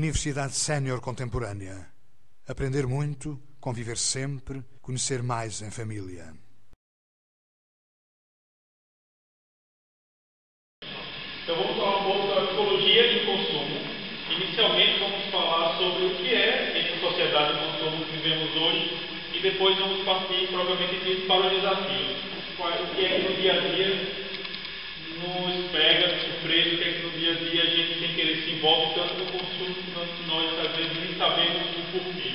Universidade Sénior Contemporânea. Aprender muito, conviver sempre, conhecer mais em família. Então vamos falar um pouco da psicologia de consumo. Inicialmente vamos falar sobre o que é essa sociedade de consumo que vivemos hoje e depois vamos partir propriamente dito para os desafios. O que é que no dia a dia nos pega de surpresa, o que é que no dia a dia a gente sem querer se envolve tanto no consumo que nós às vezes nem sabemos o porquê.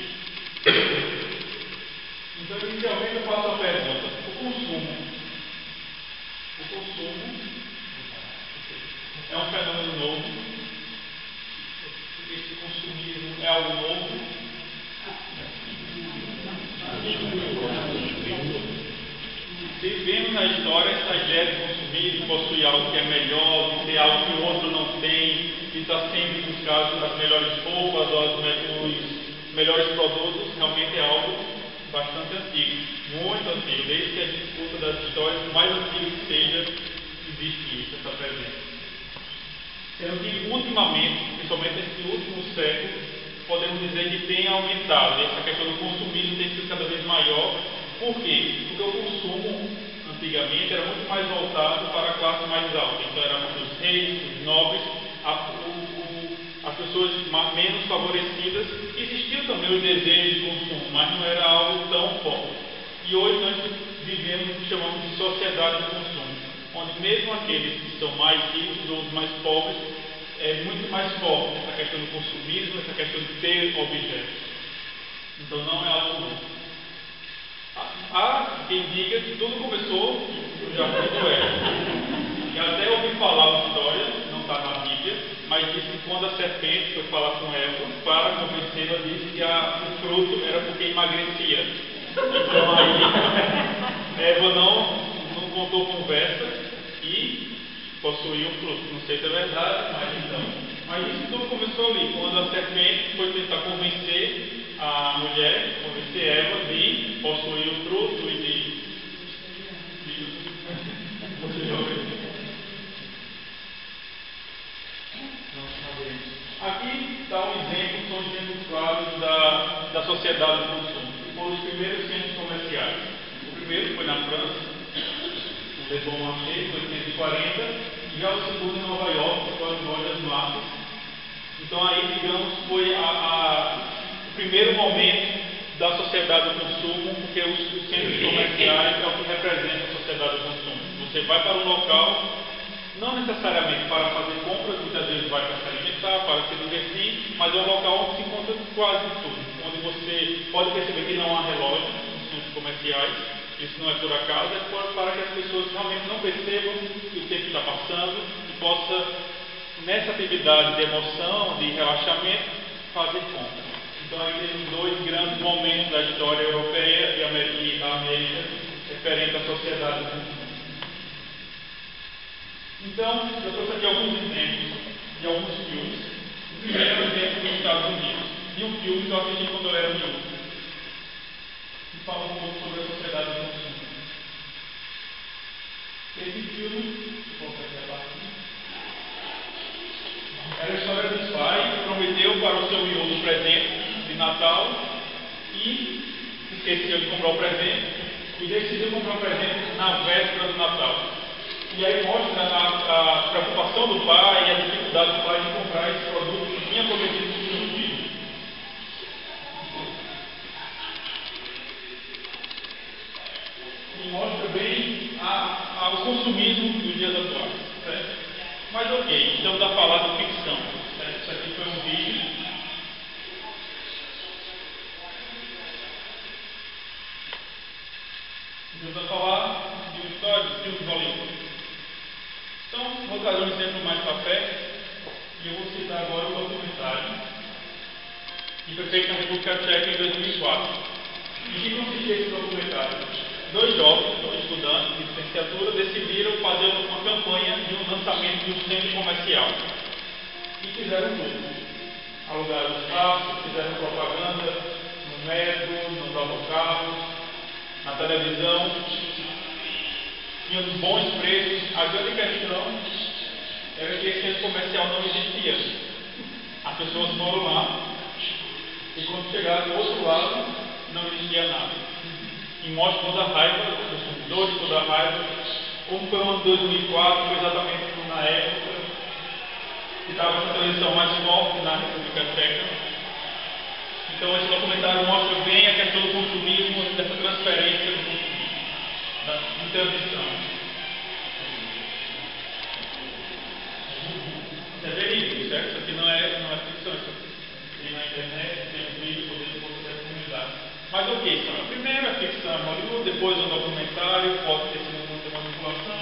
Então inicialmente eu faço uma pergunta. O consumo é um fenômeno novo? Esse consumismo é algo novo? Se vemos na história essa ideia de consumir, de possuir algo que é melhor, de ter algo que o outro não tem, de estar sempre buscando as melhores roupas, os melhores produtos, realmente é algo bastante antigo, muito antigo. Desde que a gente escuta das histórias, o mais antigo que seja, existe isso, essa presença. Sendo que ultimamente, principalmente nesse último século, podemos dizer que tem aumentado. Essa questão do consumismo tem sido cada vez maior. Por quê? Porque o consumo, antigamente, era muito mais voltado para a classe mais alta. Então, eram os reis, os nobres, as pessoas menos favorecidas. Existiam também os desejos de consumo, mas não era algo tão forte. E hoje nós vivemos o que chamamos de sociedade de consumo, onde mesmo aqueles que são mais ricos ou os mais pobres, é muito mais forte essa questão do consumismo, essa questão de ter objetos. Então não é algo novo. Há quem diga que tudo começou no Jardim do Éden. E até ouvi falar uma história, não está na Bíblia, mas disse que quando a serpente foi falar com Eva, para convencê-la, disse que o fruto era porque emagrecia. Então aí Eva não contou conversa e possuía um fruto. Não sei se é verdade, mas isso tudo começou ali, quando a serpente foi tentar convencer a mulher, convencer Eva de possuir o fruto e de aqui está um exemplo, são exemplos claros da sociedade do consumo, que foram os primeiros centros comerciais. O primeiro foi na França, o Le Bon Marché, em 1840, e já o segundo em Nova York, que foi as lojas Massas. Então aí, digamos, foi o primeiro momento da sociedade do consumo, porque os centros comerciais é o que representa a sociedade do consumo. Você vai para um local, não necessariamente para fazer compras, muitas vezes vai para se alimentar, para se divertir, mas é um local onde se encontra quase tudo, onde você pode perceber que não há relógio nos centros comerciais. Isso não é por acaso, é para que as pessoas realmente não percebam que o tempo está passando e possa, nessa atividade de emoção, de relaxamento, fazer compras. Então aí temos dois grandes momentos da história europeia e da América referente à sociedade do consumo. Então, eu trouxe aqui alguns exemplos de alguns filmes. O primeiro exemplo dos Estados Unidos, de um filme que eu assisti quando eu era miúdo, que fala um pouco sobre a sociedade do consumo. Esse filme, era a história dos pais que prometeu para o seu miúdo presente de Natal e esqueceu de comprar o presente e decidiu comprar o presente na véspera do Natal. E aí mostra a preocupação do pai e a dificuldade do pai de comprar esse produto que tinha prometido para o seu filho. E mostra bem o consumismo dos dias atuais. Certo? Mas ok, estamos a falar de ficção. Certo? Isso aqui foi um vídeo. Estamos a falar de uma história de filme de Hollywood. Então, vou trazer um exemplo mais para perto, e eu vou citar agora um documentário que foi feito na República Tcheca em 2004. Em que consistia esse documentário? Dois jovens, dois estudantes de licenciatura, decidiram fazer uma campanha de um lançamento de um centro comercial. E fizeram tudo. Alugaram espaço, fizeram propaganda no metro, nos autocarros, na televisão. Tinham bons preços. A grande questão era que esse centro comercial não existia. A as pessoas foram lá e quando chegaram do outro lado não existia nada. E mostra toda a raiva, os consumidores, toda a raiva. Como foi o ano de 2004, foi exatamente na época que estava essa transição mais forte na República Tcheca. Então esse documentário mostra bem a questão do consumismo, dessa transferência do consumismo, da interdição. Isso é verídico, certo? Isso aqui não é ficção, isso tem na internet, tem um vídeo, podemos mostrar essa comunidade. Mas o que são? Primeiro a ficção em Hollywood, depois um documentário, pode ter sido muita manipulação.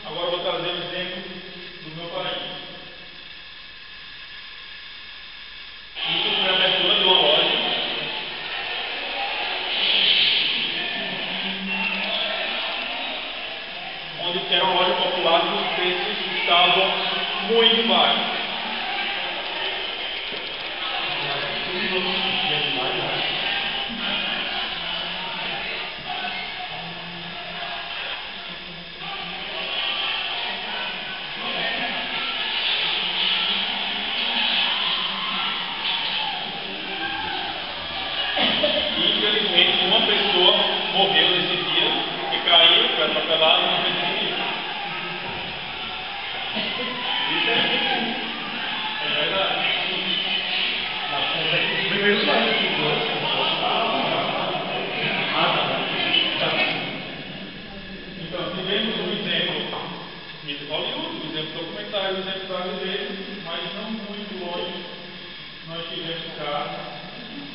Agora eu vou trazer um exemplo do meu país. Isso foi a abertura de uma loja. Onde era uma loja popular e os preços estavam muito baixos. Infelizmente, uma pessoa morreu nesse dia, porque caiu, foi atropelado e não fez nenhum. Isso é verdade. Primeiro slide. Então, tivemos um exemplo de Hollywood, um exemplo documentário, um exemplo brasileiro, mas não muito longe. Nós tivemos cá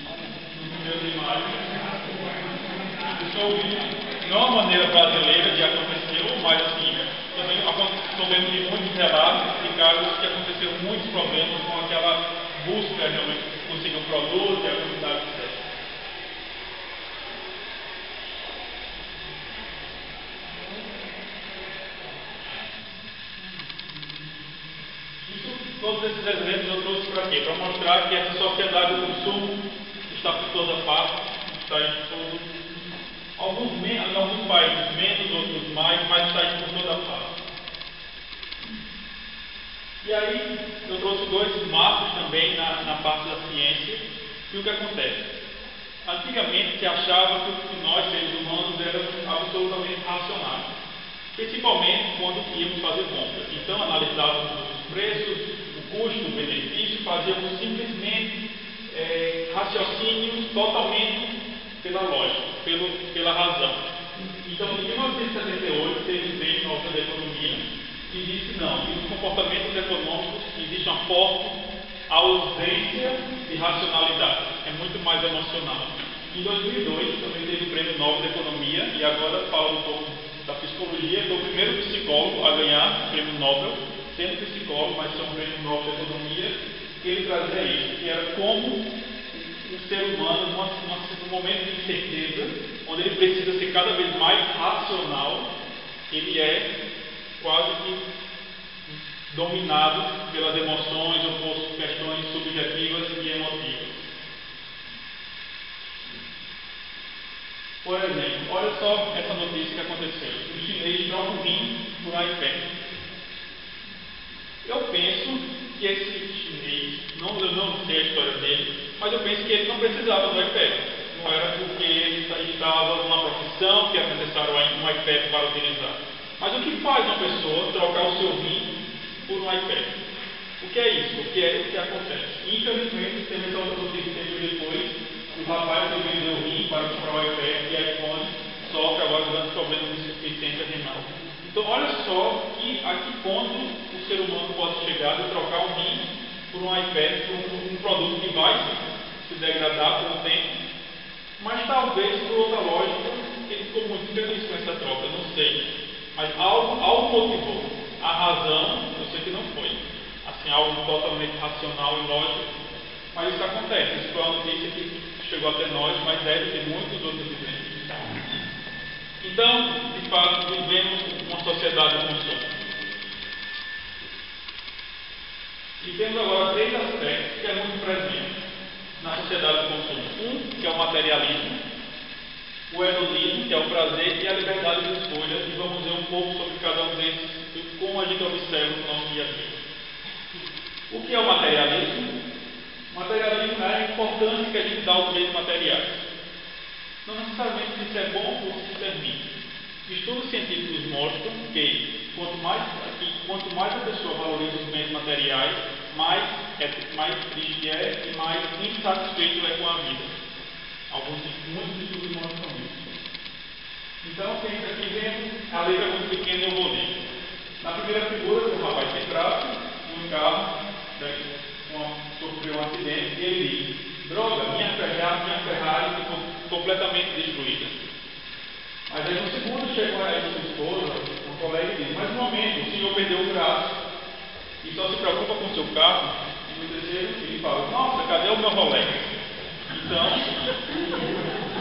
no primeiro imagem. Não é uma maneira brasileira de acontecer, mas assim, também estou vendo de muitos relatos de casos que aconteceram muitos problemas com aquela busca realmente de conseguir um produto e a quantidade certa. Todos esses exemplos eu trouxe para quê? Para mostrar que essa sociedade do consumo está por toda parte, está em todo. Em alguns países menos, outros mais, mas está aí por toda parte. E aí eu trouxe dois marcos também na parte da ciência. E o que acontece? Antigamente se achava que nós, seres humanos, éramos absolutamente racionais, principalmente quando íamos fazer compras. Então analisávamos os preços, o custo, o benefício, fazíamos simplesmente raciocínios totalmente pela lógica, pela razão. Então, em 1978, teve um prêmio Nobel da Economia que disse não, que nos comportamentos econômicos existe uma forte ausência de racionalidade, é muito mais emocional. Em 2002, também teve o prêmio Nobel da Economia, e agora falo um pouco da psicologia. Foi o primeiro psicólogo a ganhar o prêmio Nobel, sendo psicólogo, mas sendo o prêmio Nobel da Economia, que ele trazia isso, que era como o ser humano, num momento de incerteza, onde ele precisa ser cada vez mais racional, ele é quase que dominado pelas emoções ou por questões subjetivas e emotivas. Por exemplo, olha só essa notícia que aconteceu. O chinês troca o rim por iPad. Eu penso que esse chinês, eu não sei a história dele, mas eu penso que ele não precisava do iPad. Não era porque ele estava numa profissão que era necessário um iPad para utilizar. Mas o que faz uma pessoa trocar o seu rim por um iPad? O que é isso? O que acontece? Infelizmente, temos essa outra notícia depois, o rapaz que vendeu o rim para comprar o iPad e iPhone sofre agora grandes problemas de insuficiência renal. Então, olha só a que ponto o ser humano pode chegar de trocar um rim por um iPad, por um produto que vai se degradar com o tempo, mas talvez por outra lógica ele ficou muito feliz com essa troca, não sei. Mas algo motivou. A razão, eu sei que não foi assim, algo totalmente racional e lógico, mas isso acontece. Isso foi uma notícia que chegou até nós, mas deve ter muitos outros exemplos. Então, de fato, vivemos uma sociedade de consumo. E temos agora três aspectos que é muito presente na sociedade do consumo. Um, que é o materialismo, o hedonismo, que é o prazer, e a liberdade de escolha. E vamos ver um pouco sobre cada um desses, como a gente observa no nosso dia a dia. O que é o materialismo? Materialismo é a importância que a gente dá aos bens materiais. Não necessariamente se isso é bom ou se isso é ruim. Estudos científicos mostram que quanto mais a pessoa valoriza os bens materiais, mais triste é e mais insatisfeito é com a vida. Muitos estudos mostram isso. Então, pensa aqui vendo, a letra é muito pequena e eu vou ler. Na primeira figura, tem um rapaz sem braço, um carro, sofreu um acidente, e ele diz: droga, minha Ferrari ficou completamente destruída. Mas aí no segundo chegou a sua esposa, um colega, e diz: mas um momento, o senhor perdeu o braço e só se preocupa com o seu carro. E no terceiro ele fala: nossa, cadê o meu Rolex? Então,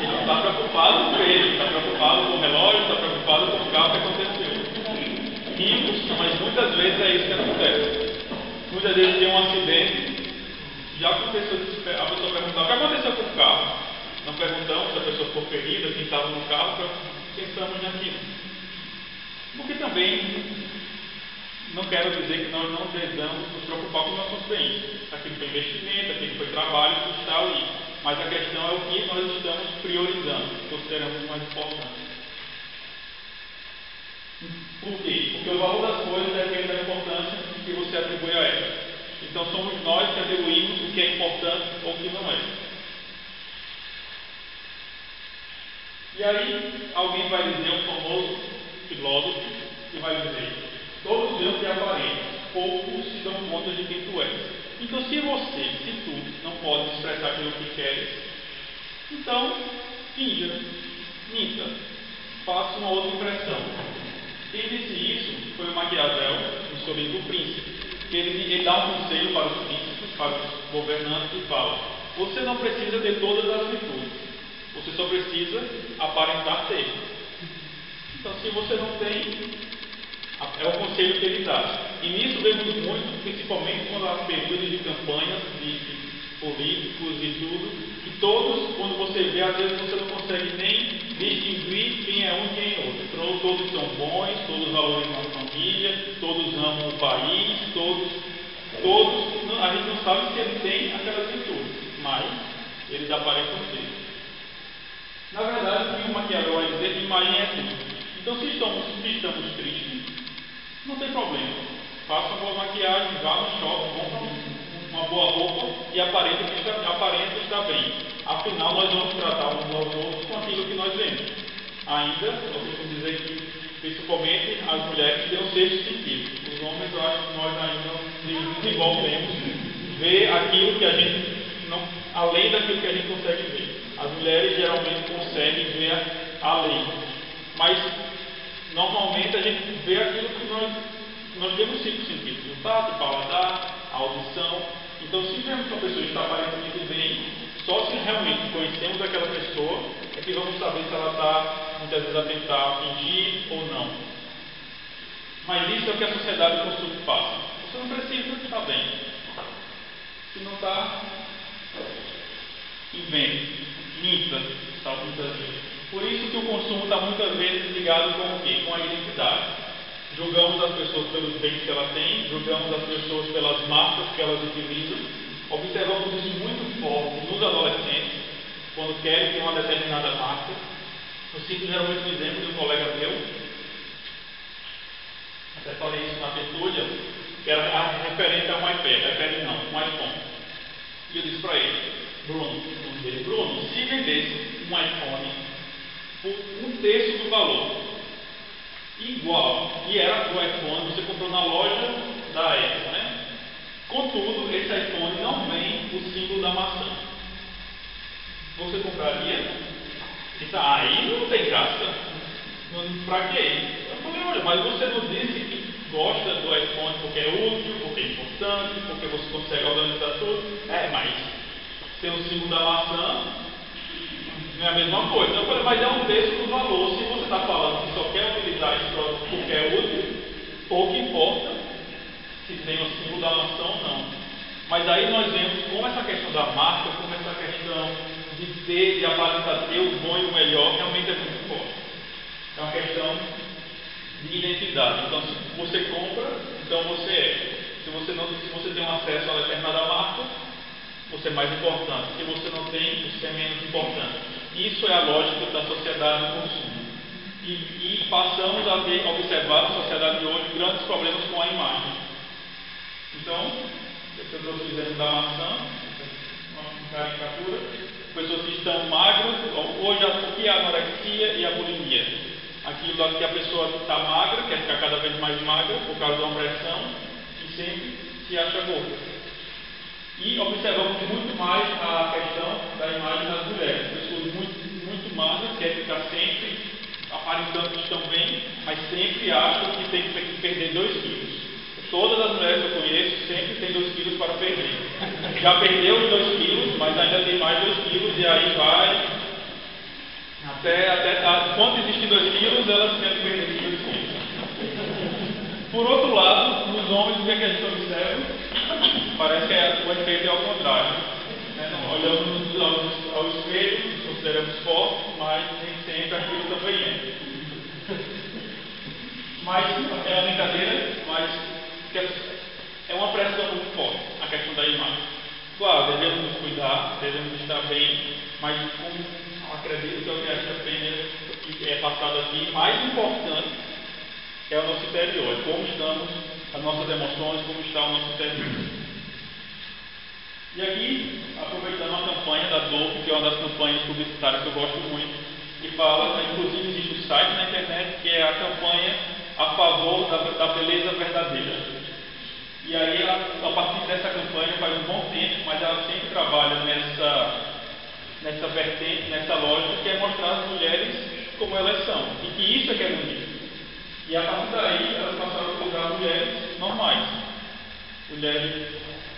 ele não está preocupado com ele, está preocupado com o relógio, está preocupado com o carro que aconteceu. Ricos, mas muitas vezes é isso que acontece. Muitas vezes tem um acidente, já aconteceu a pessoa perguntar: o que aconteceu com o carro? Não perguntamos se a pessoa ficou ferida, quem estava no carro, pensamos naquilo. Porque também não quero dizer que nós não devemos nos preocupar com nossos bens. Aquilo foi investimento, aquilo foi trabalho que está ali. Mas a questão é o que nós estamos priorizando, consideramos mais importante. Por quê? Porque o valor das coisas depende da importância que você atribui a elas. Então somos nós que atribuímos o que é importante ou o que não é. E aí alguém vai dizer, um famoso filósofo, que vai dizer: todos Deus te aparentam, poucos se dão conta de quem tu és. Então se tu não podes expressar aquilo que queres, então finja, minta, faça uma outra impressão. Quem disse isso foi o Maquiavel, o sobrinho do príncipe. Ele dá um conselho para os príncipes, para os governantes, e fala: você não precisa ter todas as virtudes, você só precisa aparentar ter. Então, se você não tem, é o conselho que ele dá. E nisso vemos muito, principalmente quando há períodos de campanhas de políticos e tudo, que todos, quando você vê, às vezes você não consegue nem distinguir quem é um e quem é outro. Então, todos são bons, todos valorizam a família, todos amam o país, a gente não sabe se ele tem aquelas virtudes, mas eles aparentam ter. Na verdade, o que o Maquiavel vai dizer, imagem é tudo. Então, se estamos tristes, não tem problema. Faça uma boa maquiagem, vá no shopping, compra uma boa roupa e aparenta estar bem. Afinal, nós vamos tratar uns aos outros com aquilo que nós vemos. Ainda, eu costumo dizer que, principalmente, as mulheres têm o sexto sentido. Os homens, eu acho que nós ainda não desenvolvemos ver aquilo que a gente não, além daquilo que a gente consegue ver. As mulheres geralmente conseguem ver além, mas normalmente a gente vê aquilo que nós temos 5 sentidos: o tato, o paladar, a audição. Então, se vemos que a pessoa está aparentemente bem, só se realmente conhecemos aquela pessoa é que vamos saber se ela está muitas vezes a tentar fingir ou não. Mas isso é o que a sociedade consulta passa. Você não precisa estar bem. Se não está, invente, minta, está muitas vezes. Por isso que o consumo está muitas vezes ligado com o quê? Com a identidade. Julgamos as pessoas pelos bens que elas têm, julgamos as pessoas pelas marcas que elas utilizam. Observamos isso muito forte nos adolescentes, quando querem ter uma determinada marca. Eu cito geralmente um exemplo de um colega meu, até falei isso na tertúlia, que era referente a um iPhone. E eu disse para ele: Bruno, se vendesse um iPhone por 1/3 do valor, igual, e era o iPhone, você comprou na loja da Apple, né? Contudo, esse iPhone não vem o símbolo da maçã. Você compraria? Disse: aí não tem graça. Para quê? Eu falei: olha, mas você não disse que gosta do iPhone porque é útil, porque é importante, porque você consegue organizar tudo? Mas ser o símbolo da maçã não é a mesma coisa. Eu falei: mas é 1/3 do valor. Se você está falando que só quer utilizar esse produto porque é útil, pouco importa se tem o símbolo da maçã ou não. Mas aí nós vemos como essa questão da marca, como essa questão de aparentar ter o bom e o melhor, realmente é muito forte. É uma questão de identidade. Então, se você compra, então você é. Se você tem um acesso a determinada marca, você é mais importante. Se você não tem, você é menos importante. Isso é a lógica da sociedade do consumo. E passamos a observar na sociedade de hoje grandes problemas com a imagem. Então, eu trouxe o exemplo da maçã, uma caricatura. Pessoas que estão magras, hoje o que é a anorexia e a bulimia? Aquilo que a pessoa está magra, quer ficar cada vez mais magra por causa de uma pressão e sempre se acha gorda. E observamos muito mais a questão da imagem das mulheres. Pessoas muito magras, querem ficar sempre aparentando que estão bem, mas sempre acham que tem que perder 2 quilos. Todas as mulheres que eu conheço sempre tem 2 quilos para perder. Já perdeu os 2 quilos, mas ainda tem mais 2 quilos e aí vai até quando existem 2 quilos, elas querem perder 2 quilos. Por outro lado, nos homens, o que a gente observa? Parece que o efeito é ao contrário. Olhamos ao espelho, nos consideramos fortes, mas nem sempre aquilo também é. Mas é uma brincadeira, mas é uma pressão muito forte, a questão da imagem. Claro, devemos nos cuidar, devemos estar bem, mas como acredito que é o que essa pena que é passado aqui, mais importante é o nosso interior, como estamos, as nossas emoções, como está o nosso interior. E aqui, aproveitando a campanha da Dove, que é uma das campanhas publicitárias que eu gosto muito, que fala, inclusive existe um site na internet, que é a campanha a favor da beleza verdadeira. E aí, a partir dessa campanha, faz um bom tempo, mas ela sempre trabalha nessa vertente, nessa lógica, que é mostrar as mulheres como elas são, e que isso é que é bonito. E a partir daí, elas passaram a colocar mulheres normais. Mulheres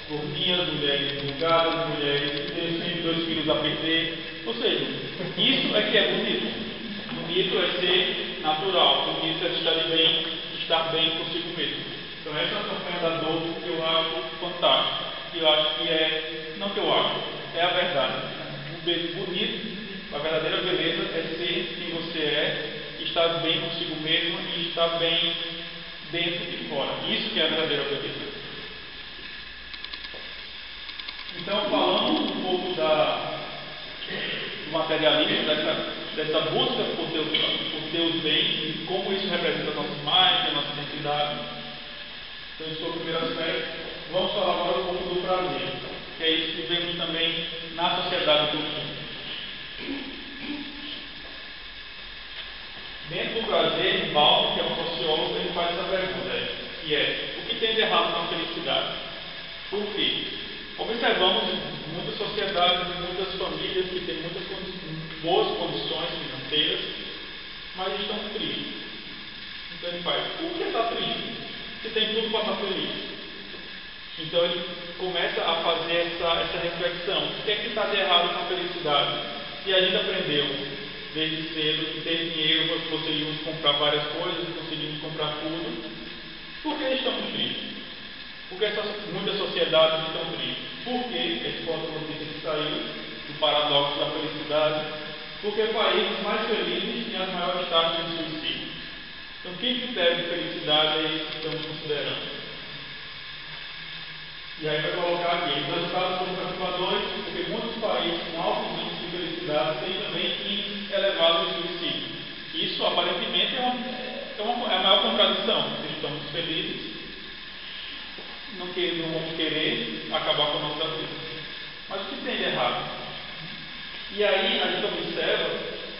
gordinhas, mulheres vulgadas, mulheres que têm sempre 2 quilos a perder. Ou seja, isso é que é bonito. Bonito é ser natural, bonito é estar bem consigo mesmo. Então essa é a campanha da Dove que eu acho fantástica. Que eu acho que é, não que eu acho, é a verdade. Bonito, a verdadeira beleza é ser quem você é, estar bem consigo mesmo e estar bem dentro e fora. Isso que é a verdadeira beleza. Então, falando um pouco do materialismo, dessa busca por Deus bem, e como isso representa a nossa imagem, a nossa identidade. Então, esse foi o primeiro aspecto. Vamos falar agora um pouco do prazer, que é isso que vemos também na sociedade do consumo. Dentro do prazer, Balmer, que é um sociólogo, ele faz essa pergunta, que é: o que tem de errado na felicidade? Por quê? Observamos muitas sociedades, muitas famílias que têm muitas boas condições financeiras, mas estão tristes. Então ele faz: por que está triste? Se tem tudo para estar feliz. Então ele começa a fazer essa reflexão: o que é que está de errado na felicidade? Se a gente aprendeu desde cedo que ter dinheiro nós conseguimos comprar várias coisas, conseguimos comprar tudo, por que estamos tristes? Porque muitas sociedades estão tristes. Por que? Esse ponto de notícia que saiu do paradoxo da felicidade. Porque países mais felizes têm as maiores taxas de suicídio. Então, que critério de felicidade é esse que estamos considerando? E aí vai colocar aqui: os resultados são preocupadores, porque muitos países com altos índices de felicidade têm também índices elevados de suicídio. Isso, aparentemente, é a maior contradição. Se estamos felizes, não vamos querer acabar com a nossa vida. Mas o que tem de errado? E aí a gente observa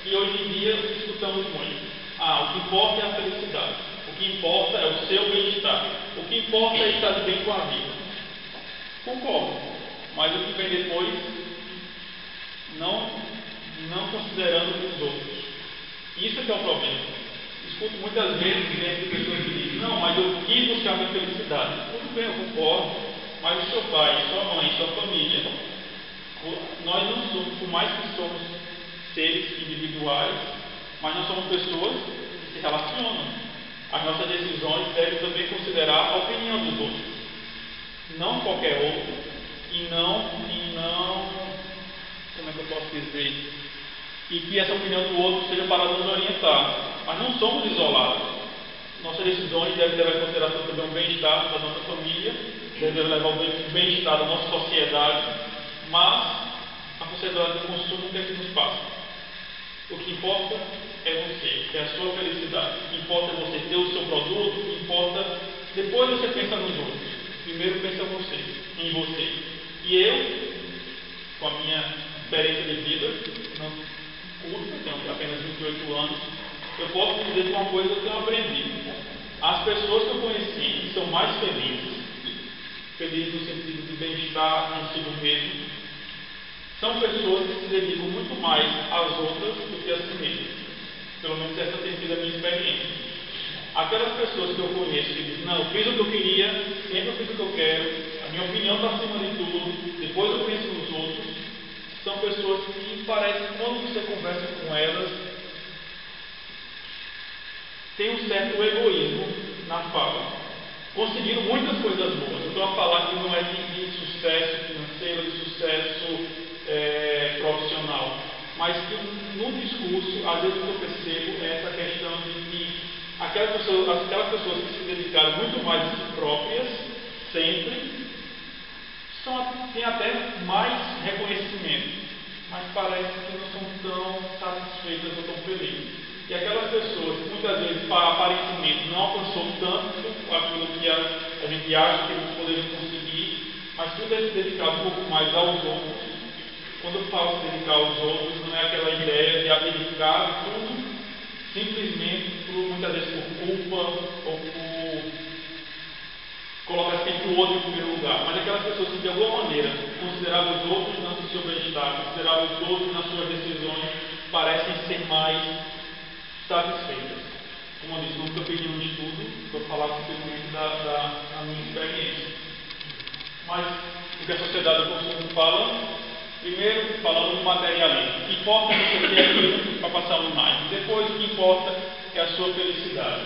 que hoje em dia escutamos muito: o que importa é a felicidade, o que importa é o seu bem-estar, o que importa é estar bem com a vida. Concordo, mas o que vem depois, não considerando os outros. Isso é que é o problema. Escuto muitas vezes de pessoas que dizem: não, mas eu quis buscar minha felicidade. Tudo bem, eu concordo, mas o seu pai, sua mãe, sua família, nós não somos, por mais que somos seres individuais, mas nós somos pessoas que se relacionam. As nossas decisões devem também considerar a opinião dos outros, não qualquer outro, e não, como é que eu posso dizer? E que essa opinião do outro seja para nos orientar. Mas não somos isolados. Nossas decisões devem levar em consideração também o bem-estar da nossa família, devem levar o bem-estar da nossa sociedade, Mas a sociedade do consumo, o que é que nos passa? O que importa é você, é a sua felicidade. O que importa é você ter o seu produto, o que importa. Depois você pensa nos outros. Primeiro pensa em você. E eu, com a minha experiência de vida, não curta, tenho apenas 28 anos, eu posso dizer que uma coisa que eu tenho aprendido. As pessoas que eu conheci que são mais felizes no sentido de bem-estar consigo mesmo, são pessoas que se dedicam muito mais às outras do que a si mesmas. Pelo menos essa tem sido a minha experiência. Aquelas pessoas que eu conheço que dizem, não, eu fiz o que eu queria, sempre eu fiz o que eu quero, a minha opinião está acima de tudo, depois eu penso nos outros, são pessoas que parecem, quando você conversa com elas, tem um certo egoísmo na fala. Conseguiram muitas coisas boas. Eu estou a falar que não é de sucesso financeiro, de sucesso profissional, mas que no discurso, às vezes o que eu percebo é essa questão de que aquelas pessoas que se dedicaram muito mais a si próprias, sempre, têm até mais reconhecimento, mas parece que não são tão satisfeitas ou tão felizes. E aquelas pessoas que muitas vezes, aparentemente, não alcançou tanto aquilo que a gente acha que eles poderiam conseguir, mas tudo é se dedicar um pouco mais aos outros. Quando eu falo se dedicar aos outros, não é aquela ideia de abdicar tudo, simplesmente, muitas vezes por culpa ou por colocar sempre o outro em primeiro lugar. Mas aquelas pessoas que, de alguma maneira, consideravam os outros no seu bem-estar, consideravam os outros nas suas decisões, parecem ser mais satisfeitas. Como eu disse, nunca pedi um estudo para falar simplesmente da minha experiência. Mas o que a sociedade do consumo fala, primeiro falando do materialismo. O que importa é você ter aquilo para passar uma imagem. Depois o que importa é a sua felicidade.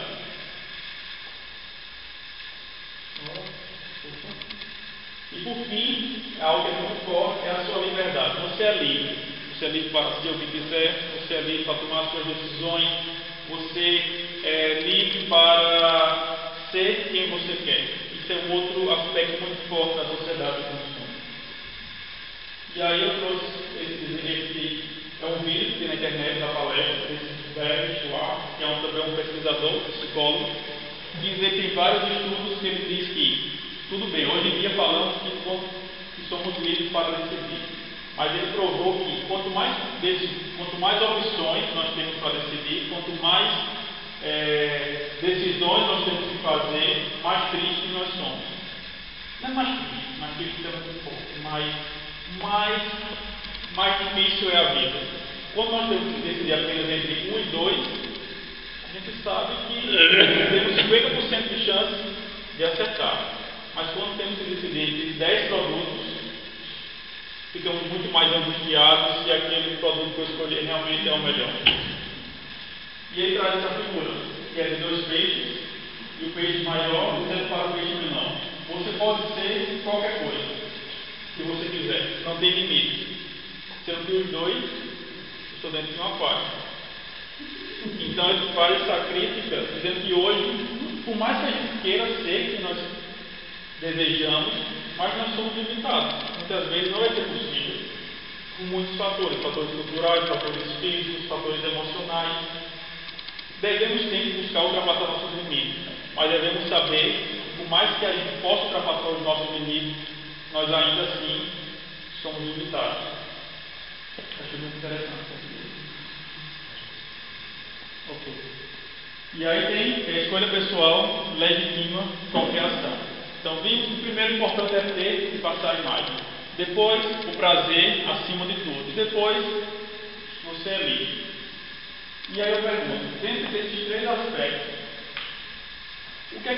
E por fim, algo que é muito forte, é a sua liberdade. Você é livre. Você é livre para fazer o que quiser, você é livre para tomar as suas decisões, você é livre para ser quem você quer. Isso é um outro aspecto muito forte da sociedade do consumo. E aí eu trouxe esse é um vídeo que tem na internet da palestra desse Barry Schwartz, que é também um pesquisador, psicólogo, dizer que tem vários estudos que ele diz que, tudo bem, hoje em dia falamos que somos livres para decidir. Mas ele provou que quanto mais opções nós temos para decidir, quanto mais decisões nós temos que fazer, mais tristes nós somos. Não é mais triste é um pouco, mais difícil é a vida. Quando nós temos que decidir apenas entre 1 e 2, a gente sabe que temos 50% de chance de acertar. Mas quando temos que decidir entre 10 produtos, ficamos muito mais angustiados se aquele produto que eu escolher realmente é o melhor. E ele traz essa figura, que é de 2 peixes, e o peixe maior dizendo para o peixe menor. Você pode ser qualquer coisa que você quiser, não tem limite. Sendo que os dois estão dentro de um aquário. Então ele faz essa crítica, dizendo que hoje, por mais que a gente queira ser que nós desejamos, mas nós somos limitados. Muitas vezes não vai ser possível, com muitos fatores culturais, fatores físicos, fatores emocionais. Devemos sempre buscar ultrapassar nossos limites, mas devemos saber que por mais que a gente possa ultrapassar os nossos limites, nós ainda assim somos limitados. Acho muito interessante. Ok. E aí tem a escolha pessoal legitima qualquer ação. Então vimos que o primeiro importante é ter e passar a imagem. Depois, o prazer acima de tudo. E depois, você é livre. E aí eu pergunto, dentro desses 3 aspectos, o que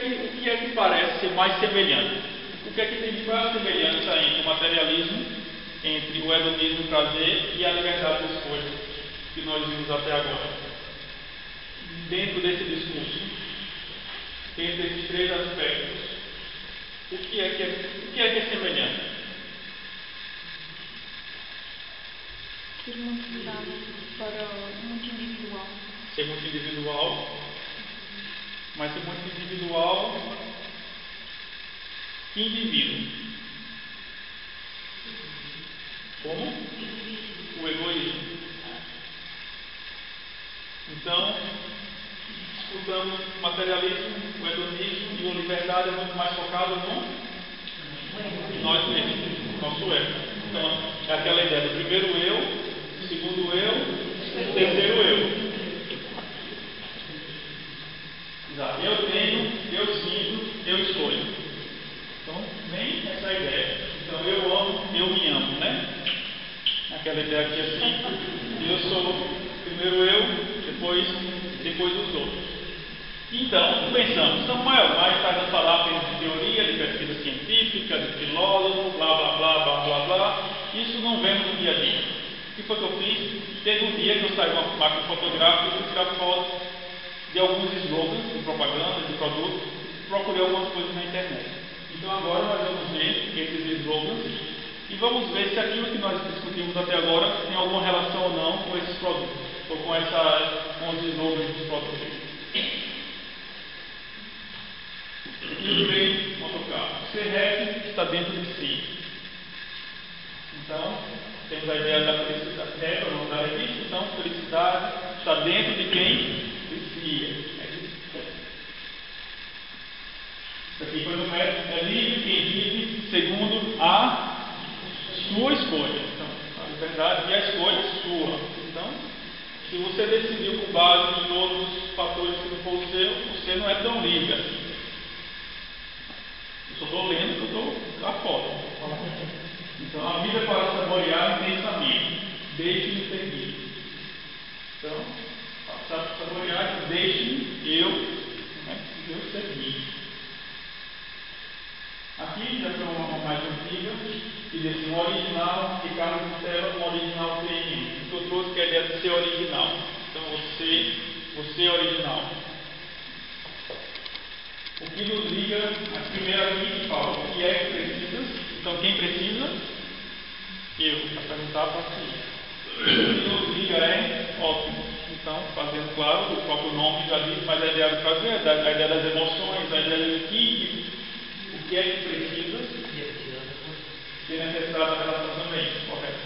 é que parece ser mais semelhante? O que é que tem qual é a semelhança entre o materialismo, entre o hedonismo, o prazer e a liberdade de escolha que nós vimos até agora? Dentro desse discurso, dentro desses 3 aspectos, o que é que é semelhante? Ser muito virado muito individual. Ser muito individual, mas ser muito individual. Que indivíduo? Como? O egoísmo. Então, disputamos o materialismo, o hedonismo, e a liberdade é muito mais focada em nós mesmos, no nosso ego. Então, é aquela ideia do primeiro eu, segundo eu, terceiro eu. Exato. Eu tenho, eu sinto, eu escolho. Então, vem essa ideia. Então, eu amo, eu me amo, né? Aquela ideia aqui assim. Eu sou primeiro eu, depois os outros. Então, pensamos, Samuel, mais tarde a falar apenas de teoria, de pesquisa científica, de filósofo, blá, blá, blá, blá, blá, blá. Isso não vemos no dia a dia. O que foi que eu fiz? Teve um dia que eu saí com uma máquina fotográfica e fui tirar foto de alguns slogans de propaganda, de produtos, procurei algumas coisas na internet. Então agora nós vamos ver esses slogans e vamos ver se aquilo que nós discutimos até agora tem alguma relação ou não com esses produtos, ou com os slogans dos produtos. Equilibrei motocarro. Ser rap está dentro de si. Então, temos a ideia da felicidade. É o nome da revista, então, felicidade está dentro de quem? Isso aqui foi no método, é livre quem vive segundo a sua escolha. Então, a liberdade e a escolha é sua. Então, se você decidiu com base em outros fatores que não for o seu, você não é tão livre assim. Eu só estou lendo que eu estou lá fora. Então, a vida é para saborear intensamente. Deixe-me seguir. Então, saborear, deixe-me eu seguir. Aqui já foi uma mais antiga, que diz assim, o original, Ricardo Costela, um original TNM. O que eu trouxe que é a ideia de ser original. Então, você é original. O que nos liga, a primeira aqui que fala, o que é que precisa? Então, quem precisa? Eu, para perguntar para si. O que nos liga é ótimo. Então, fazendo claro, o próprio nome já diz, mas a ideia do prazer, a ideia das emoções, a ideia do que é que precisa, que é necessário na relação também, correto?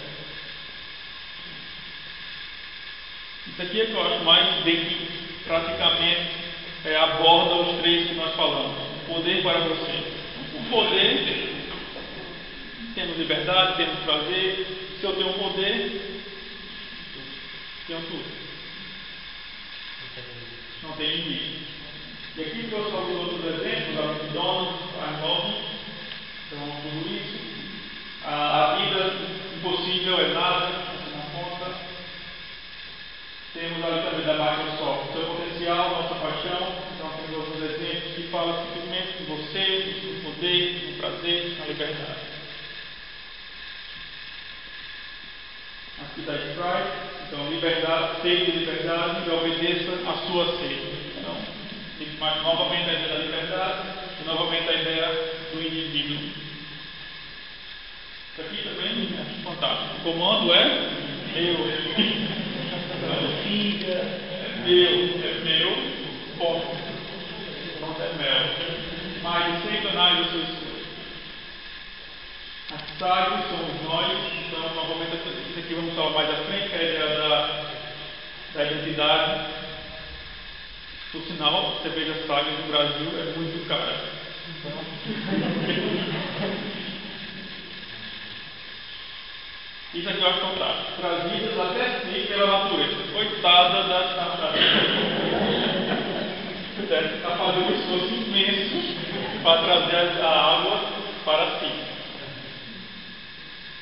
Isso aqui é que eu acho mais que praticamente aborda os três que nós falamos. O poder para você. O poder, temos liberdade, temos prazer. Se eu tenho poder, tenho tudo. Não tem limite. E aqui trouxe alguns outros exemplos, a McDonald's, a Nova, então tudo isso. A vida impossível é nada, assim na conta. Temos ali também da Microsoft, seu potencial, nossa paixão. Então temos alguns exemplos que falam simplesmente de você, do poder, do prazer, da liberdade. Aqui da Sprite, então liberdade, sede de liberdade, e obedeça a sua sede. Então, mas novamente a ideia da liberdade e novamente a ideia do indivíduo. Isso aqui também é fantástico. O comando é meu. É meu, ponto. Ponto é meu. Mais de 100 canais da sua escolha. As sagres somos nós, então novamente isso aqui vamos falar mais à frente, que é a ideia da identidade. Por sinal, você veja as sagas no Brasil, é muito cara. Então, isso aqui eu acho fantástico. Trazidas até si pela natureza. Coitada das tartarugas. Está fazendo um esforço imenso para trazer a água para si.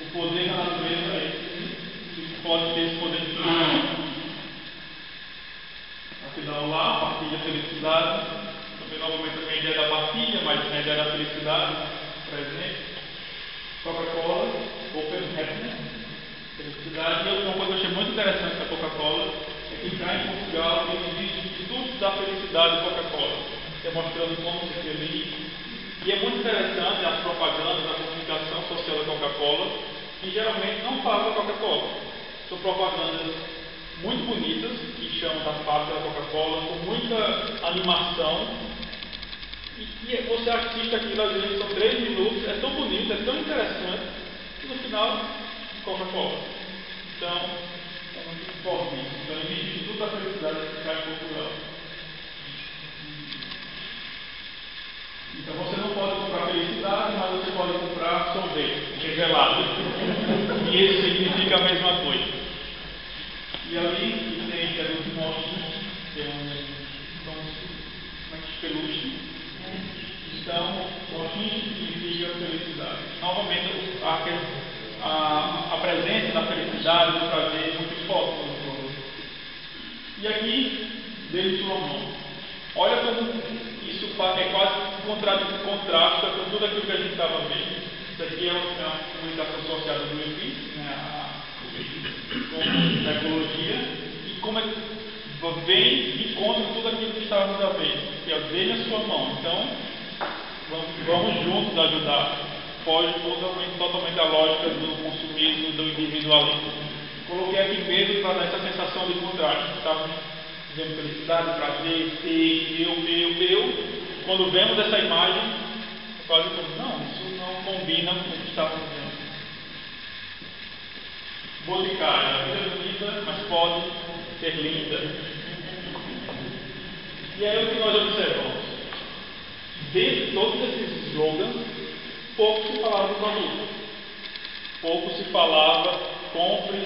O poder da natureza é esse, que pode ter esse poder de tudo. Afinal, lá, partilha felicidade. Também, novamente, a ideia da partilha, mas a ideia da felicidade, presente. Coca-Cola, Open Happiness, felicidade. E uma coisa que eu achei muito interessante da Coca-Cola é que cá em Portugal tem um vídeo de tudo da felicidade da Coca-Cola, demonstrando como ser feliz. E é muito interessante as propagandas, a comunicação social da Coca-Cola, que geralmente não falam da Coca-Cola. São propagandas muito bonitas, que chamam da fábrica da Coca-Cola, com muita animação. E você assiste aquilo, às vezes são 3 minutos, é tão bonito, é tão interessante, que no final Coca-Cola. Então, é muito forte isso. Então, existe o Instituto da Felicidade em Portugal. Então, você não pode comprar felicidade, mas você pode comprar sorvete, revelado. E isso significa a mesma coisa. E ali tem os monstros, que é um peluche. Então, monstrinho significa felicidade. Novamente, a presença da felicidade, do prazer é muito forte no produto. E aqui, dele sua mão. Olha como isso é quase contrasta com tudo aquilo que a gente estava vendo. Isso aqui é uma comunicação social do Greenpeace, né, com a ecologia, e como vem e contra tudo aquilo que estávamos a ver, que é dele a sua mão. Então, vamos juntos ajudar. Foge totalmente a lógica do consumismo, do individualismo. Coloquei aqui mesmo para dar essa sensação de contraste. Estávamos vendo felicidade, prazer, eu. Quando vemos essa imagem, quase como, não, isso não combina com o que estávamos vendo. Boticária, a vida é bonita, mas pode ser linda. E aí o que nós observamos? Dentro de todos esses slogans, pouco se falava do produto. Pouco se falava, compre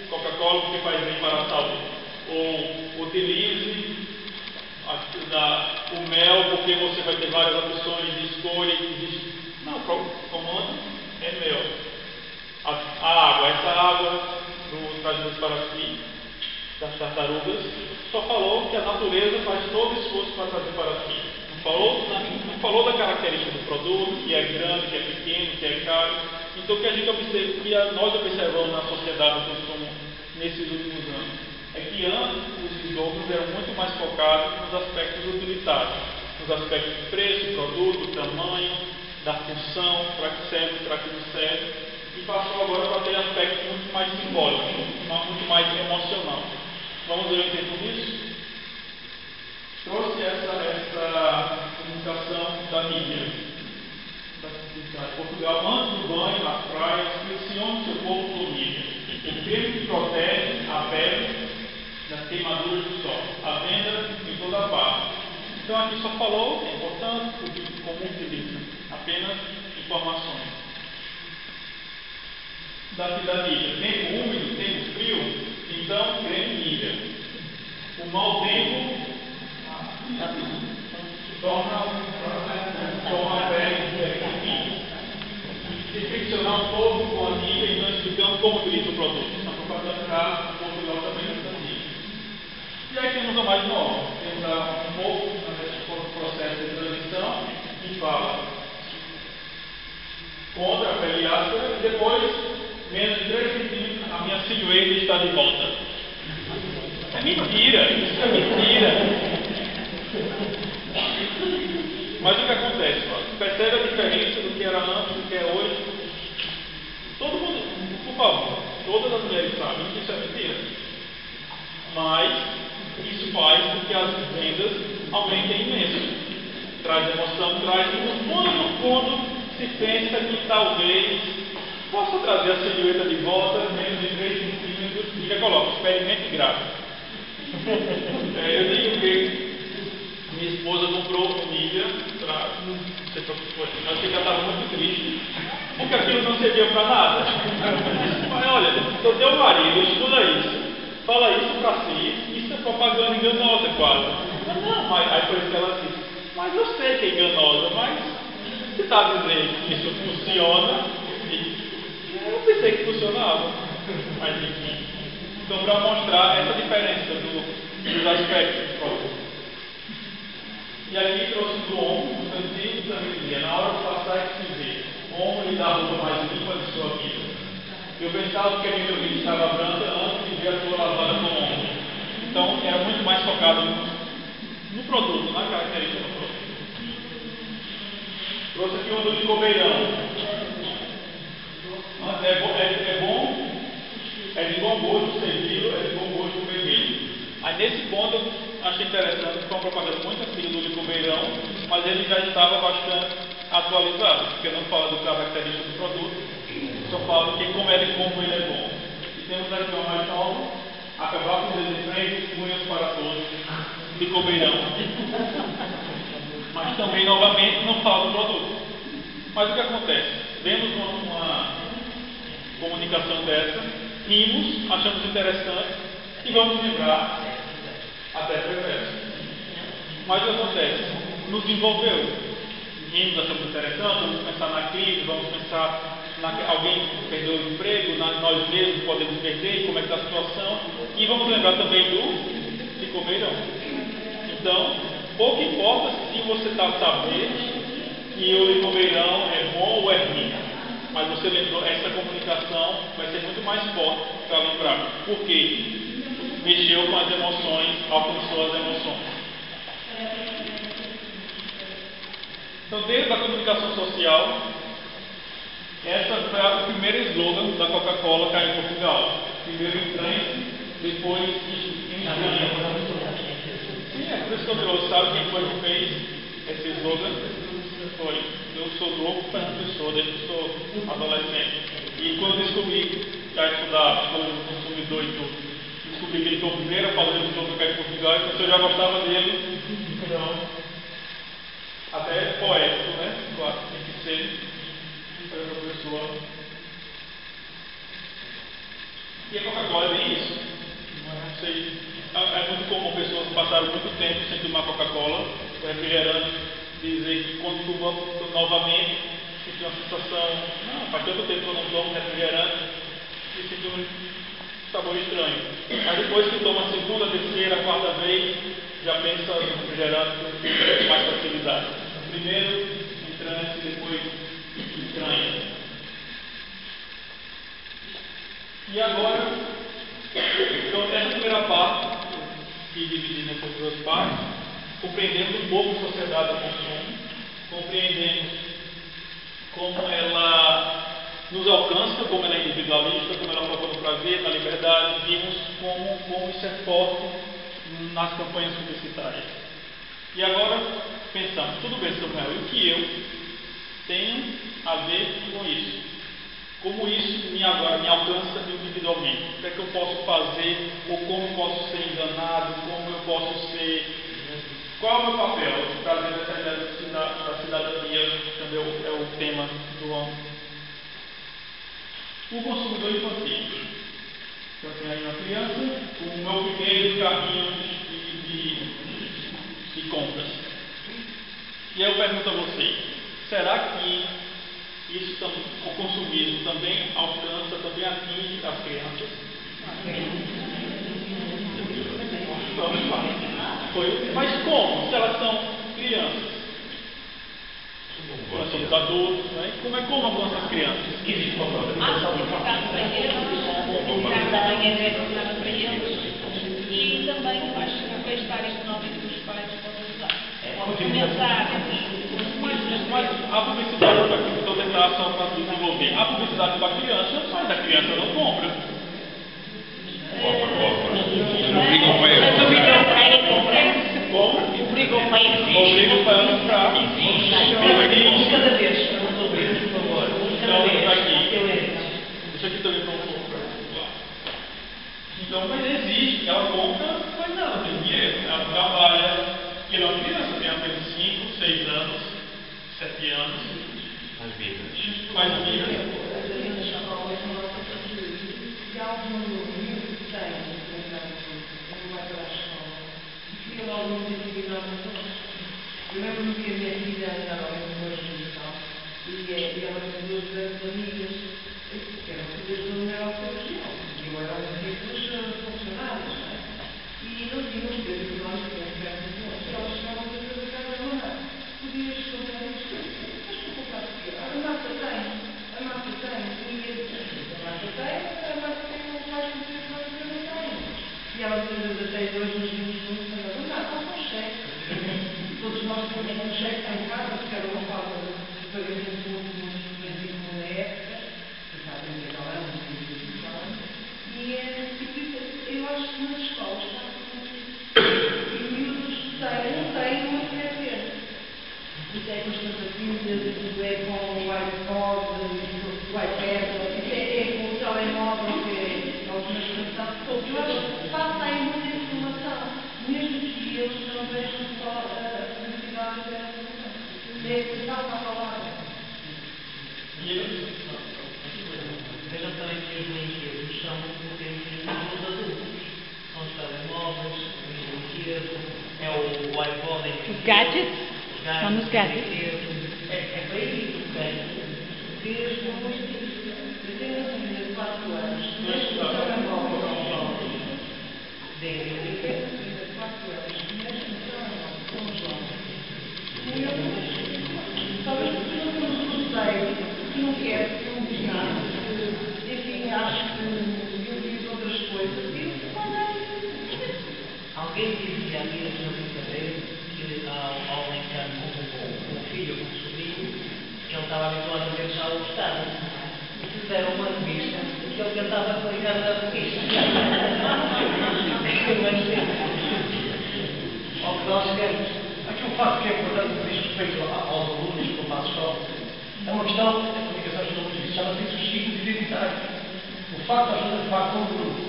Coca-Cola porque faz bem para a saúde. Ou utilize o mel porque você vai ter várias opções de escolha. Não, o comando é mel. A água, essa água trazida para aqui, das tartarugas, só falou que a natureza faz todo o esforço para trazer para aqui. Não falou da característica do produto, que é grande, que é pequeno, que é caro. Então o que a gente observa, que nós observamos na sociedade do consumo nesses últimos anos, é que antes os slogans eram muito mais focados nos aspectos utilitários, nos aspectos de preço, produto, tamanho, da função, para que serve, para que não serve, e passou agora para ter aspectos muito mais simbólicos, muito mais emocional. Vamos ver o exemplo disso? Trouxe essa comunicação da mídia. Portugal, antes do banho, nas praias, pressione seu corpo por mídia. O creme que protege a pele das queimaduras do sol. A venda em toda parte. Então aqui só falou, é importante, como utiliza. Apenas informações. Da mídia. Tempo úmido, tempo frio, então creme mídia. O mau tempo torna a pele enfim. Se friccionar um pouco com a mídia, então explicando como utiliza o produto. A propaganda cá, Portugal também não tem. E aí temos a mais nova. Temos um pouco nesse processo de transição que fala contra a pele áspera e depois, menos de 3 centímetros, a minha silhueta está de volta. É mentira, isso é mentira. Mas o que acontece? Percebe a diferença do que era antes, do que é hoje? Todo mundo, por favor, todas as mulheres sabem que isso é mentira. Mas isso faz com que as vendas aumentem imenso. Traz emoção, traz, no fundo, se pensa que talvez possa trazer a silhueta de volta, menos de 3 centímetros, e já coloca, experimente grátis. Eu digo que minha esposa comprou mídia para. Não sei foi. Eu achei que ela estava muito triste, porque aquilo não servia para nada. Mas olha, o teu marido estuda isso, fala isso para si, isso é propaganda enganosa quase. Mas aí foi isso que ela disse. Mas eu sei que é enganosa, mas você está dizendo que isso funciona, e eu pensei que funcionava. Mas enfim. Então, para mostrar essa diferença dos aspectos do produto. E aqui trouxe do ombro, o antigo também dizia, na hora de passar é que se vê. O ombro lhe dá a roupa mais limpa de sua vida. Eu pensava que a minha vida estava branca antes de ver a sua lavada com o ombro. Então, era muito mais focado no produto, na característica do produto. Trouxe aqui um do cobeirão. É de bom gosto servi-lo, é de bom gosto beber. Aí nesse ponto eu achei interessante, foi uma propaganda muito antiga do Licobeirão, mas ele já estava bastante atualizado, porque não fala do característico do produto, só falo que como ele é bom. E temos aqui uma mais nova, acabar com o desemprego, cunhas para todos, de comerão. Mas também, novamente, não falo do produto. Mas o que acontece? Vemos uma comunicação dessa, rimos, achamos interessante e vamos lembrar até perverso. Mas o que acontece? Nos envolveu. Rimos, achamos interessante, vamos pensar na crise, vamos pensar alguém perdeu o emprego, nós mesmos podemos perder, como é que está a situação, e vamos lembrar também do de comerão. Então, pouco importa se você está a saber que o de comerão é bom ou é ruim, mas você lembrou, essa comunicação vai ser muito mais forte para lembrar, porque mexeu com as emoções, alcançou as emoções. Então, dentro da comunicação social, essa foi o primeiro slogan da Coca-Cola cá em Portugal. Primeiro entranhe, depois entranhe. Sim, é por isso que eu trouxe. Sabe quem foi que fez esse slogan? Foi. Eu sou novo para uma pessoa, desde que sou adolescente. E quando eu descobri, já estudar, como consumidor e tudo, descobri que ele foi o primeiro a fazer o slogan cá em Portugal, então se eu já gostava dele, então, até é poético, né? Claro, tem que ser para essa pessoa. E a Coca-Cola é bem isso. Não sei, é muito comum pessoas passarem muito tempo sem tomar Coca-Cola, o refrigerante, dizer que quando tomam novamente, sente uma sensação, não, faz tanto tempo que eu não tomo refrigerante, e sinto um sabor estranho. Mas depois que toma a segunda, terceira, quarta vez, já pensa no refrigerante com mais facilidade. Primeiro, entrante, depois estranha. E agora, então, essa primeira parte, que dividi nessas duas partes, compreendemos um pouco a sociedade do consumo, compreendemos como ela nos alcança, como ela é individualista, como ela foca no prazer, na liberdade, vimos como isso é forte nas campanhas publicitárias. E agora pensamos, tudo bem, Samuel, e o que eu tenho a ver com isso? Como isso me alcança individualmente? O que é que eu posso fazer? Ou como eu posso ser enganado? Como eu posso ser... Qual é o meu papel? Trazendo essa ideia da cidadania, também é o tema do ano. O consumidor infantil. Eu tenho aí uma criança com o meu primeiro carrinho de compras. E aí eu pergunto a vocês, será que o consumismo também alcança, também atinge as crianças? Mas como? Se elas são crianças? Nós somos adultos, né? Como alcança as crianças? Existe uma programação de para eles, também é direcionada para eles, e também eu acho que o bem-estar económico dos pais pode ajudar. Mas a publicidade para que estou tentando só para desenvolver, a publicidade para a criança, mas a criança não compra. Obrigam o pai a comprar. Obrigam o pai a comprar. Cada vez, por favor. Então, está aqui. Isso aqui também não compra. Então, mas existe. Ela compra, mas não, ela tem dinheiro. Ela trabalha. E ela é uma criança, tem apenas 5, 6 anos, 7 anos. Faz vida. Faz vida. Eu lembro no que a minha filha andava em uma exposição e ela tem duas grandes amigas que eram filhas da minha região e eu eram ricos funcionários, não é? E não tinham poder económico bem perto de nós. E elas chegavam a fazer a casa de mamãe. Podias comprar isto? Mas para comprar o quê? A massa tem. E a massa tem. A massa tem um mais conhecido que não tem. E elas até hoje nos vimos muito falando, não consegue. Todos nós temos um cheque em casa, que era uma forma de pagamento muito expressivo na época, que já tem que acabar, não tem que falar. E eu acho que nas escolas está tudo isso. E os miúdos não têm, mas quer ter. Isso é com as passatilhas, isso é com o iPod, o iPad, é exata a palavra. Vejam também que os brinquedos são utilizados pelos adultos. São os telemóveis, os brinquedos, é o iPod. Os gadgets? São os gadgets. É para isso que tem. Desde muito tempo. Eu tenho uma filha de 4 anos. Desde o telemóvel com jovens. Eu tenho uma filha de 4 anos. Desde o telemóvel com jovens. E eu, talvez porque não temos roteiro, que não quero, que não diz nada, que, enfim, acho que eu diz outras coisas. E eu, Alguém dizia aqui na sua brincadeira que ao brincar com o filho ou com o sobrinho, que ele estava habituado a ver já o Estado. E fizeram uma revista que ele tentava aplicar na revista. Mas ao que nós queremos. Aqui o facto que é importante que diz respeito aos alunos que eu faço escola é uma questão da comunicação jornalística, chama-se isso os signos identitários. O facto de nós fazermos parte de um grupo,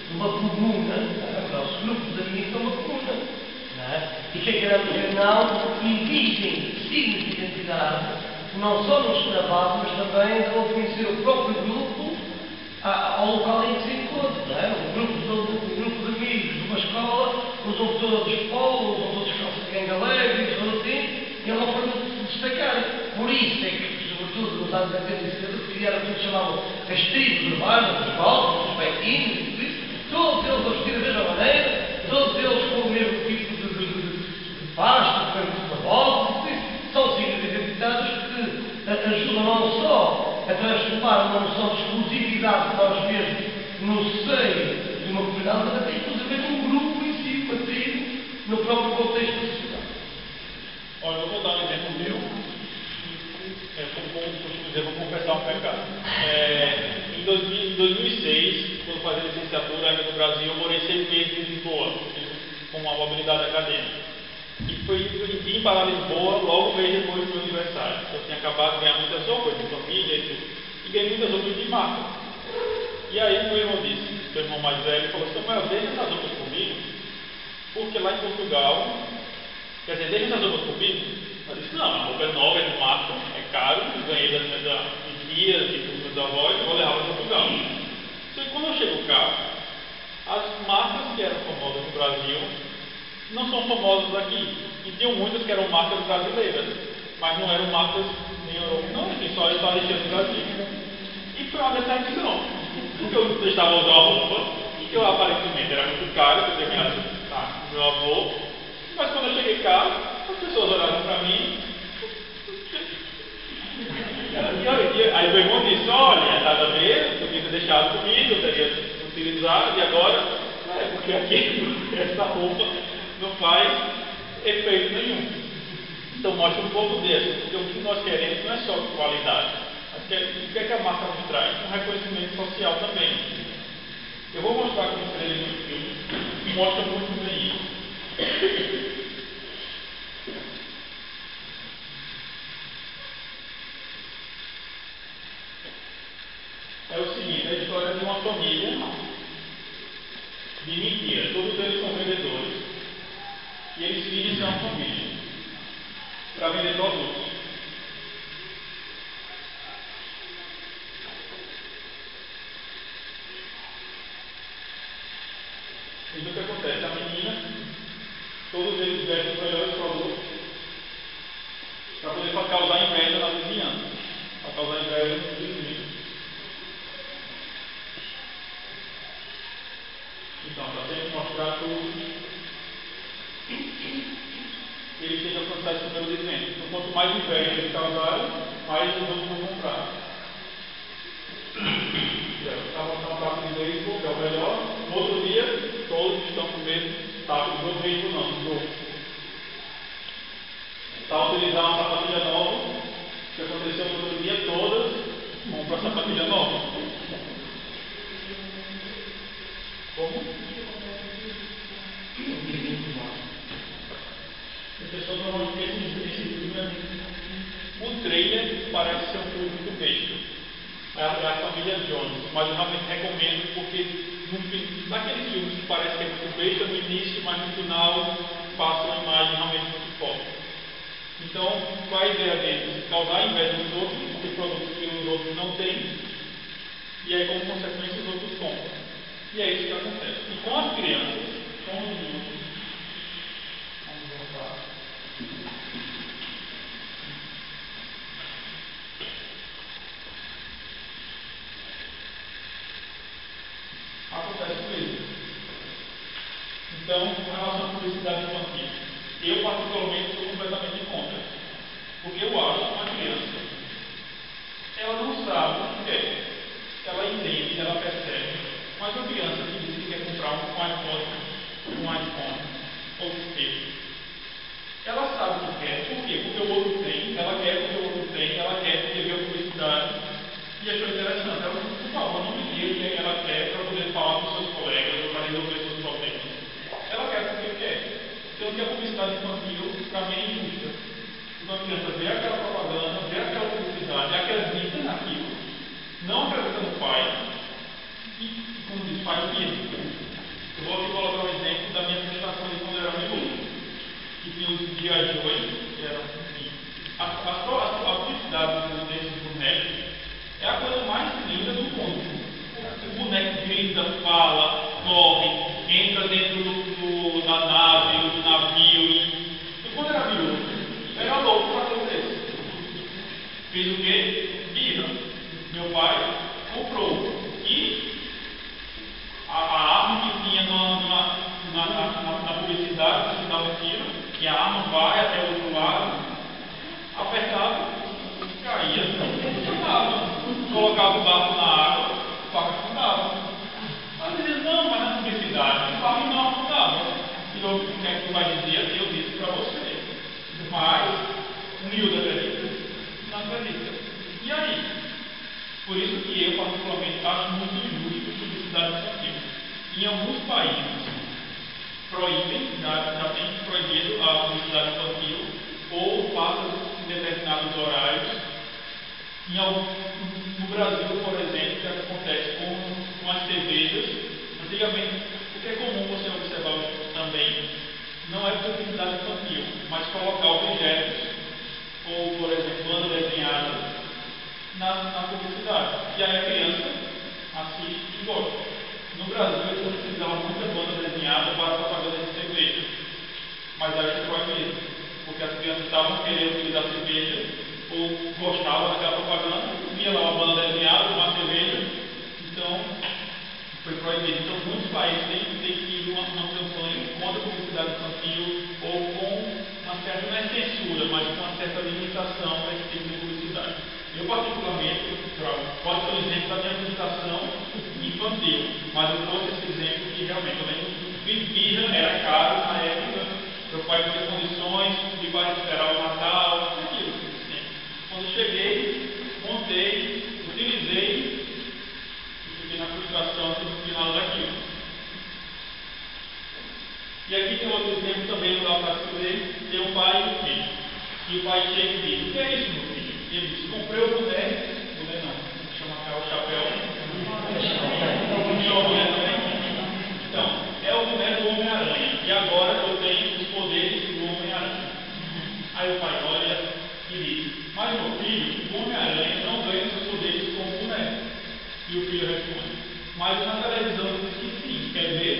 de uma comuna, o nosso grupo de amigos é uma comuna. Não é? E que queremos dizer não, existem signos de identidade, não só na base, mas também vão conhecer o próprio grupo ao local em que se encontra. Não é? Um grupo de amigos de uma escola usam todos polo, usam todos calças de ganga leve, usam assim, e é uma forma de se destacar. Por isso é que, sobretudo nos anos 80 e 70, criaram aquilo que chamavam as tribos urbanas, os golpes, os bequinhos, tudo isso. Todos eles a vestir da mesma maneira, todos eles com o mesmo tipo de pasto, com a bola, tudo isso. São signos identitários que ajudam não só a transformar uma noção de exclusividade de nós mesmos no seio de uma comunidade, mas até inclusive num grupo em si, uma tribo, no próprio contexto da sociedade. Olha, eu vou dar um exemplo meu. Costumo dizer, vou confessar um pecado. Em 2006, quando fazia licenciatura ainda no Brasil, eu morei 6 meses em Lisboa, com uma mobilidade acadêmica. E vim para Lisboa logo um mês depois do meu aniversário. Eu tinha acabado de ganhar muitas roupas de família e tudo. E ganhei muitas roupas de marca. E aí meu irmão disse, meu irmão mais velho, falou assim: Samuel, deixa essas roupas comigo, porque lá em Portugal, quer dizer, deixa essas roupas comigo. Eu disse: não, a roupa é nova, é de marca, é caro, eu ganhei das minhas tias e dos meus avós, vou levar para Portugal. Só que quando eu chego cá, as marcas que eram famosas no Brasil não são famosas aqui. E tinham muitas que eram marcas brasileiras, mas não eram marcas nem europeias, não, enfim, só existiam no Brasil. E foi uma decepção, porque eu deixava usar a roupa, que eu aparentemente era muito caro, que eu tinha ganhado do meu avô, mas quando eu cheguei cá, as pessoas olhavam para mim. Aí meu irmão disse: olha, nada a ver, eu podia ter deixado comigo, eu teria utilizado, e agora, porque aqui essa roupa não faz efeito nenhum. Então mostra um pouco disso, porque o que nós queremos não é só qualidade, mas o que é que a marca nos traz? Um reconhecimento social também. Eu vou mostrar aqui um trailer do filme que mostra muito bem isso. É o seguinte, a história de uma família de mentira. Todos eles são vendedores e eles fingem ser uma família para vender produtos. Então o que acontece? A menina, todos eles vestem os melhores produtos para poder causar inveja na vizinhança, para causar inveja nos vizinhos. Então, para sempre mostrar tudo, ele tem que alcançar esse número de vendas. Então, quanto mais inveja eles causarem, mais os outros vão comprar. Está mostrando a parte de beisebol, que é o melhor. No outro dia, todos estão com o mesmo taco do beisebol, não, do jogo. Está utilizando uma sapatilha nova, que aconteceu no outro dia, todas compram a sapatilha nova. Como? As pessoas normalmente esse filme, o trailer parece ser um filme muito besta. É a família Jones, mas eu realmente recomendo porque naqueles filmes que parece que é muito besta no início, mas no final passa uma imagem realmente muito forte. Então, qual é a ideia deles? Causar inveja dos outros, porque produtos que os outros não têm, e aí, como consequência, os outros compram. E é isso que acontece. E com as crianças, com os miúdos, vamos voltar. Acontece com eles. Então, em relação à publicidade infantil, eu particularmente sou completamente contra. Porque eu acho que uma criança, ela não sabe o que quer. Ela entende, ela percebe. Mas uma criança que diz que quer comprar um iPhone ou o que seja, ela sabe o que quer. Por quê? Porque o outro tem, ela quer porque o outro tem, ela quer porque vê a publicidade. E achou interessante. Ela, por favor, não me diga o que ela quer para poder falar com seus colegas ou para resolver seus problemas. Ela quer porque quer. Então, que a publicidade infantil, para mim, é injusta. Uma criança vê aquela propaganda, vê aquela publicidade, acredita naquilo, não acredita no pai, e, como diz, faz mesmo. Eu vou aqui colocar um exemplo da minha frustração de quando eu era miúdo, que tinha os G.I. Joe, que era, enfim, a publicidade desses bonecos é a coisa mais linda do mundo. O boneco grita, fala, corre, entra dentro da nave, do navio. E quando era miúdo, era louco para fazer isso. Fiz o quê? Birra. Meu pai comprou. E a arma que tinha na publicidade, que se dava um tiro, que a arma vai até o outro lado, apertava, caía, afundava. Colocava o barco na água, o barco afundava. Mas dizia, não, mas na publicidade, o barco não afundava. E o que é que tu vai dizer? Eu disse para você. Mas o miúdo acredita? Não acredita. E aí? Por isso que eu, particularmente, acho muito injusto a publicidade infantil. Em alguns países, proíbem, já tem proibido a publicidade infantil, ou passa em determinados horários. No Brasil, por exemplo, o que acontece com as cervejas, antigamente, o que é comum você observar também, não é publicidade infantil, mas colocar objetos, ou, por exemplo, banda desenhada, na publicidade. E aí a criança assiste e gosta. No Brasil, eles utilizavam muita banda desenhada para propaganda de cerveja. Mas aí é proibido, porque as crianças estavam querendo utilizar cerveja, ou gostavam daquela propaganda, via lá uma banda desenhada, uma cerveja, então foi proibido. Então, muitos países têm tido uma campanha contra a publicidade infantil, ou com uma certa, não é censura, mas com uma certa limitação desse tipo de publicidade. Eu, particularmente, pode ser um exemplo da minha frustração infantil, mas eu trouxe esse exemplo que realmente eu lembro que birra era caro na época, meu pai não tinha condições de vai esperar o Natal, aquilo. Quando eu cheguei, montei, utilizei e fiquei na frustração no final daquilo. E aqui tem outro exemplo também, não dá para escrever, tem um pai e um filho. E o pai chega e diz, o que é isso, meu filho? E ele diz, comprei o boné não, chama cá o chapéu. Então, é o boné do Homem-Aranha. E agora eu tenho os poderes do Homem-Aranha. Aí o pai olha e diz, mas meu filho, o Homem-Aranha não ganha seus poderes com o boneco. E o filho responde, mas na televisão diz que sim, quer ver?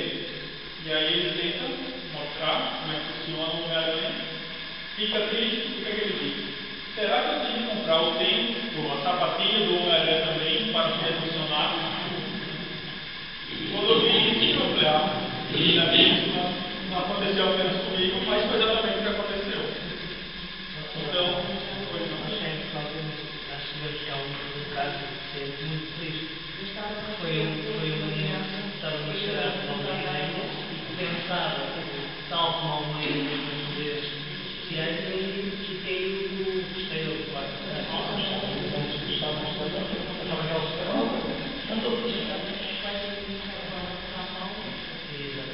E aí ele tenta mostrar como é que funciona o Homem-Aranha, fica triste, o que é que ele diz? Será que eu tenho que comprar o tênis, ou a sapatilha do Homem-Aranha também, para poder funcionar? Quando eu vi isso, eu falei, isso não aconteceu apenas comigo, mas foi exatamente o que aconteceu. Então, acho que há um caso que é muito triste. Foi uma criança que estava a chegar ao Homem-Aranha e pensava, tal como há uma poderes especiais, e caiu do exterior do quarto.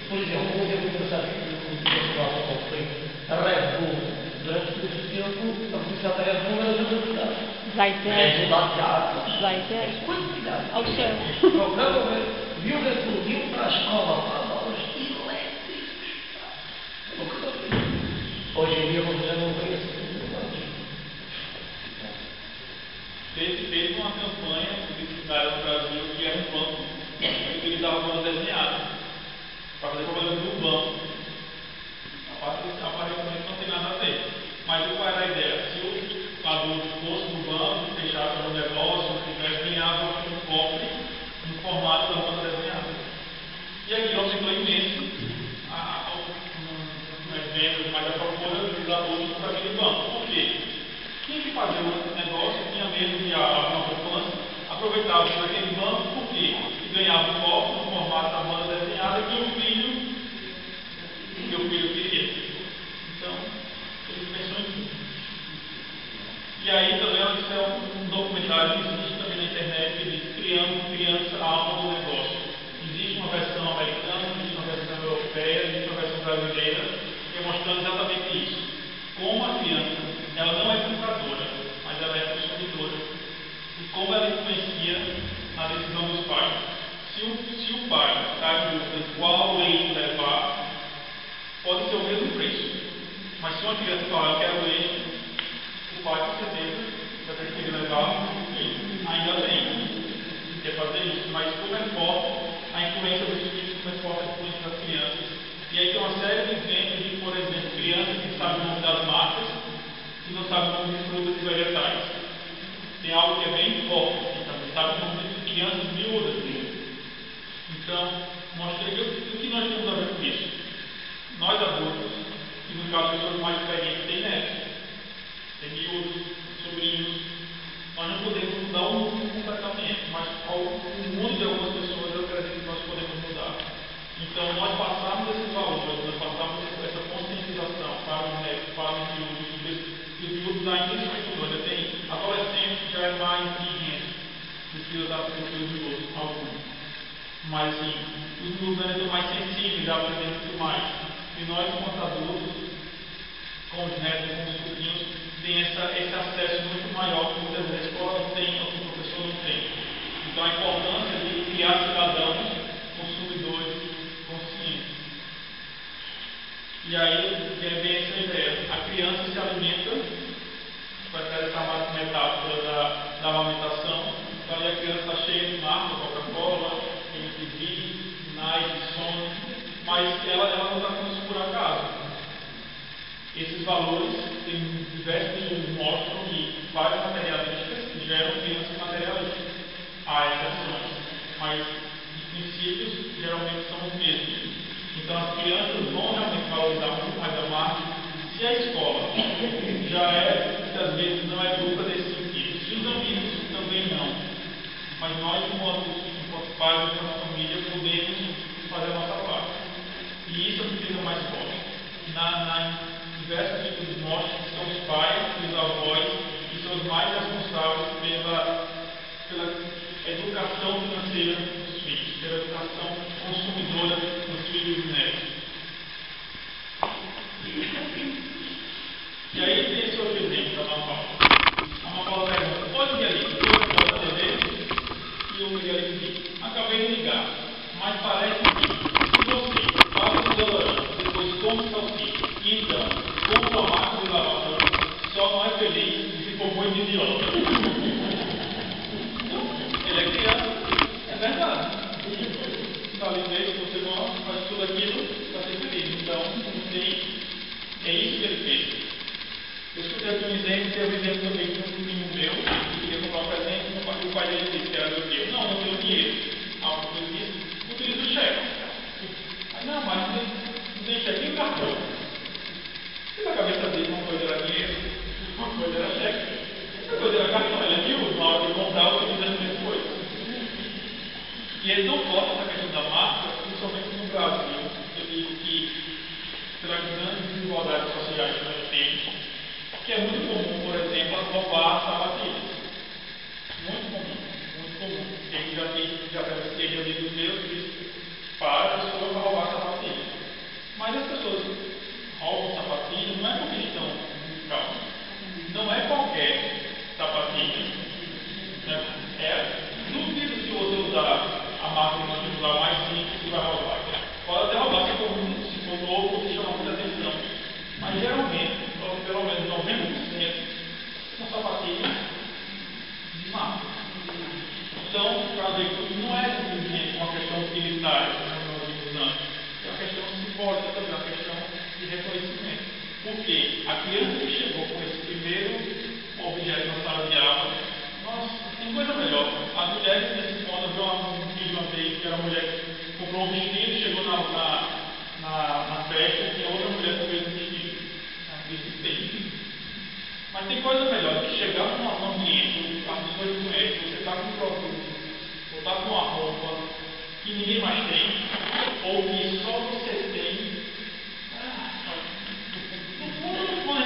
Por exemplo, um exemplo engraçado que eu foi a Red Bull. Durante muito tempo, a publicidade da Red Bull era de velocidade. Vai ter. Resultado de água. Vai ter. Quantidade. Ao céu. Procuravam ver, viu o Red Bull, iam para a escola, para aulas elétricos. Hoje em dia, você já não tem esse tipo de coisa. publicitária no Brasil, que era um banco que utilizava banda desenhada para fazer propaganda do banco. Aparentemente não tem nada a ver. Mas qual era a ideia? Se o adulto fosse no banco, fechasse um negócio, ganhava um cofre no formato da banda desenhada. E aquilo aumentou imenso as vendas, mas a procura dos adultos para aquele banco. Por quê? Quem que fazia o negócio tinha medo de uma poupança, aproveitava daquele banco, porque ele ganhava um cofre no formato da banda desenhada que o filho queria. Então, ele pensou em tudo. E aí também isso é um documentário que existe também na internet que diz Criança, a alma do negócio. Existe uma versão americana, existe uma versão europeia, existe uma versão brasileira, que é mostrando exatamente isso. Como a criança, ela não é compradora, mas ela é consumidora. E como ela influencia a decisão dos pais. Se o pai está em dúvida qual leite levar, pode ser o mesmo preço. Mas se uma criança falar, eu quero leite, o pai com certeza vai ter que levar o filho. Ainda bem que quer fazer isso, mas como é forte a influência dos filhos, como é forte a influência das crianças. E aí tem uma série de exemplos de, por exemplo, crianças que sabem o nome das marcas e não sabem o nome de frutas e vegetais. Tem algo que é bem forte, assim, também sabe o nome de crianças miúdas mesmo. Então, mostra o que nós temos a ver com isso. Nós adultos, e no caso pessoas mais experientes, tem netos, tem miúdos, sobrinhos. Nós não podemos mudar o mundo completamente, mas o mundo de algumas pessoas eu acredito que nós podemos mudar. Então, nós passamos esses valores, nós passamos essa conscientização para os netos, para os miúdos, e os miúdos ainda estão ainda tem adolescentes que já é mais inteligente do que os miúdos, alguns. Mas sim, os miúdos ainda estão mais sensíveis, já aprendendo muito mais. E nós, enquanto adultos, com os netos e com os sobrinhos, tem esse acesso muito maior que muitas vezes a escola não tem, ou que o professor não tem. Então, a importância de criar cidadãos consumidores conscientes. E aí, é bem essa ideia. A criança se alimenta, vai ter essa metáfora da amamentação. Então, aí a criança está cheia de marca, Coca-Cola, MTV, Nike, Sony, mas ela não está com isso por acaso. Esses valores, tem diversos estudos que mostram que vários materialistas geram crianças materialistas. Há exceções, mas os princípios geralmente são os mesmos. Então as crianças vão realmente valorizar muito mais a marca se a escola já muitas vezes não é dupla desse sentido. Se os amigos também não. Mas nós, enquanto pais, enquanto família, podemos fazer a nossa parte. E isso fica mais forte. Diversos estudos mostram que são os pais e os avós que são os mais responsáveis pela educação financeira dos filhos, pela educação consumidora dos filhos e netos. E aí tem esse outro exemplo da Mafalda. A Mafalda pergunta: oi Miguelito, eu vou da TV? E o Miguelito diz: acabei de ligar, mas parece que se você passa o desodorante, depois come salsicha, e então compra uma máquina de lavar roupa, só não é feliz e se for muito idiota. Ele é criança, é verdade. Está ali mesmo, você faz tudo aquilo para ser feliz. Então, não tem. É isso que ele fez. Eu escutei aqui um exemplo, que é um exemplo também de um primo meu, que queria comprar um presente, e o pai dele disse que era meu tio. Não tenho dinheiro. Porque ele disse: utiliza o cheque. Aí, não, mas não tem cheque nem cartão. E na cabeça dele, uma coisa era dinheiro, uma coisa era cheque, outra coisa era cartão. Ele viu, na hora de comprar, utiliza as mesmas coisas. E ele não forte essa questão da marca, principalmente no Brasil. Eu digo que, pelas grandes desigualdades sociais que nós temos, que é muito comum, por exemplo, roubar sapatilhas. Muito comum, muito comum. Ele já presenciei amigos meus que dizem: para a pessoa para roubar sapatilhas. Mas as pessoas roubam sapatilhas não é por questão musical. Não é qualquer sapatilha. Duvido se você usar a marca que usar mais simples que vai roubar. Pode até roubar se for novo ou se chamar muita atenção. Mas geralmente, pelo menos 90%, são sapatilhas de marca. Então, para ver que não é simplesmente uma questão utilitária, como nós vimos antes, é uma questão simbólica também, uma questão de reconhecimento. Porque a criança que chegou com esse primeiro objeto na sala de aula, nossa, tem coisa melhor. As mulheres nesse ponto, eu vi um vídeo uma vez que era uma mulher que comprou um vestido, chegou na festa e tinha outra mulher com o mesmo vestido. Mas tem coisa melhor que chegar num ambiente, as pessoas conhecem, você está com um produto, ou está com uma roupa que ninguém mais tem, ou que só você tem.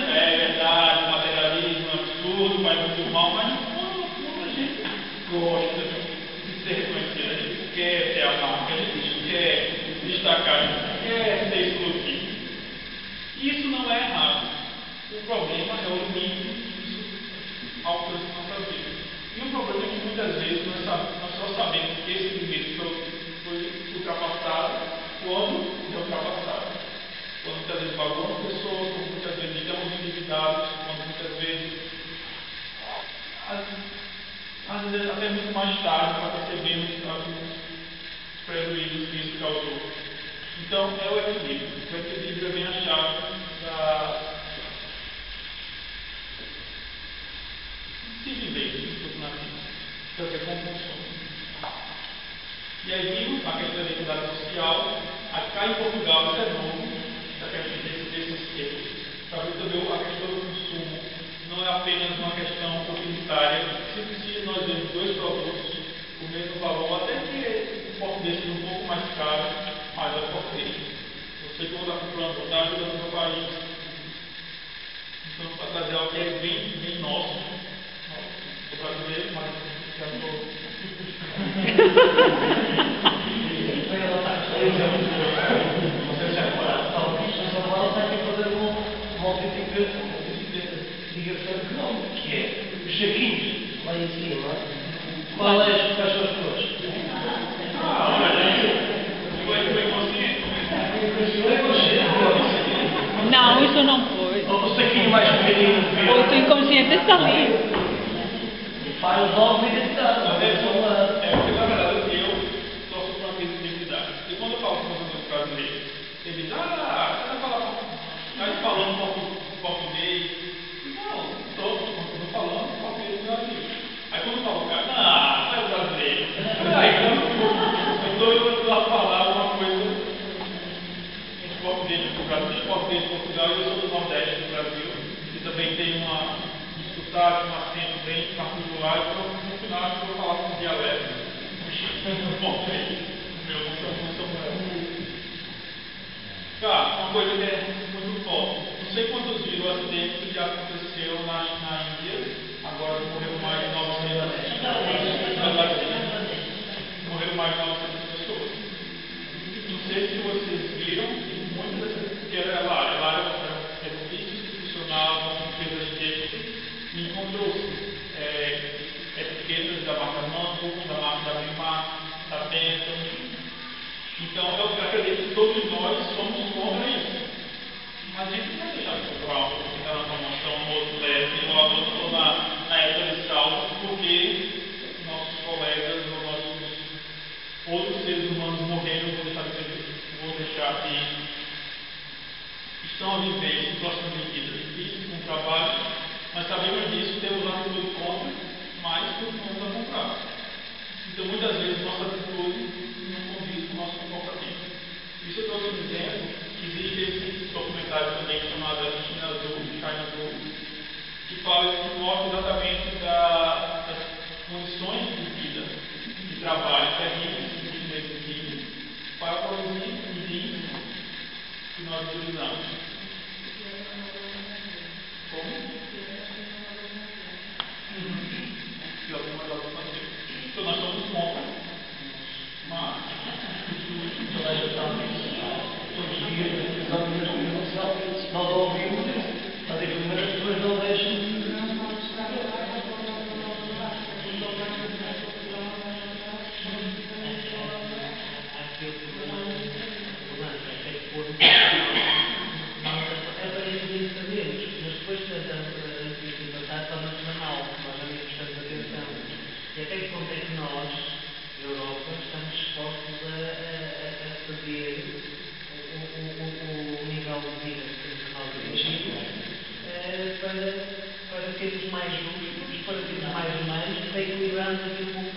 É verdade, o materialismo é absurdo, faz muito mal, mas no fundo a gente gosta de ser reconhecido, a gente quer ter a marca, a gente quer destacar, a gente quer ser exclusivo. E isso não é errado. O problema é o limite que isso alcança na nossa vida. E o problema é que muitas vezes nós só sabemos que esse limite foi ultrapassado quando é ultrapassado. Quando muitas vezes magoamos pessoas, quando muitas vezes estamos endividados, quando muitas vezes, às vezes até muito mais tarde, para percebermos alguns prejuízos que isso causou. Então, é o equilíbrio. O equilíbrio é bem a chave se viver na vida, que é o que é compulsão. E aí vimos a questão da igualdade social, cá em Portugal, isso é novo, essa questão desse esquema. Para ver também a questão do consumo, não é apenas uma questão utilitária. Se nós vemos dois produtos, o mesmo valor, até que o português seja um pouco mais caro, mas é o português. Você que está comprando, está ajudando o seu país. Então, para trazer algo que é bem nosso, sou brasileiro, mas já estou. Uma autêntica ligação económica, que é os saquinhos lá em cima. Quais são as cores? Foi consciente. Não, isso não foi. O saquinho mais pequenino. O teu inconsciente está ali. Faz logo identidade. É porque, na verdade, eu torço para uma crise de identidade. E quando eu falo com os meus brasileiros, eles dizem, você vai falar falando português. Não, estou falando português do Brasil. Aí quando eu falo, cara, não é brasileiro. Aí quando eu estou a falar uma coisa em português do Brasil, português de Portugal, e eu sou do Nordeste do Brasil, e também tem um sotaque, um acento bem particular, então no final eu vou falar com dialeto. No português. Meu, não sou Cara, uma coisa que é muito forte. Não sei quantos viram o acidente que já aconteceu na Índia. Agora morreram mais de 900 pessoas. Não sei se vocês viram, muitas dessas, porque era lá era edifício institucional, uma empresa de têxtil, e encontrou-se etiquetas da marca Mango, da marca da Bimar, da Benton. Então, eu acredito que todos nós somos contra isso. Mas a gente não vai deixar de comprar um que está na promoção, um outro leve, ou na época de saldo, porque nossos colegas ou nossos outros seres humanos morreram, vou deixar de estão a viver situações de vida difíceis, com trabalho, mas sabemos disso, temos uma atitude contra, mas continuamos a comprar. Então, muitas vezes, nossa atitude não condiz com o nosso comportamento. Isso eu estou dizendo que existe esse documentário também chamado China Azul, que fala, que mostra exatamente das condições de vida, de trabalho terríveis que os chineses vivem para produzir os itens que nós utilizamos. Como? Pior que uma das maneiras. Então nós somos contra. Mas nós ouvimos isso, mas infelizmente as pessoas não deixam. Mas depois tentamos passar para o nacional, nós já nem prestamos atenção. E é até que ponto é que nós, Europa, estamos dispostos a fazer o nível de vida que nós exigimos para sermos mais justos, para sermos mais humanos, para equilibrarmos aquilo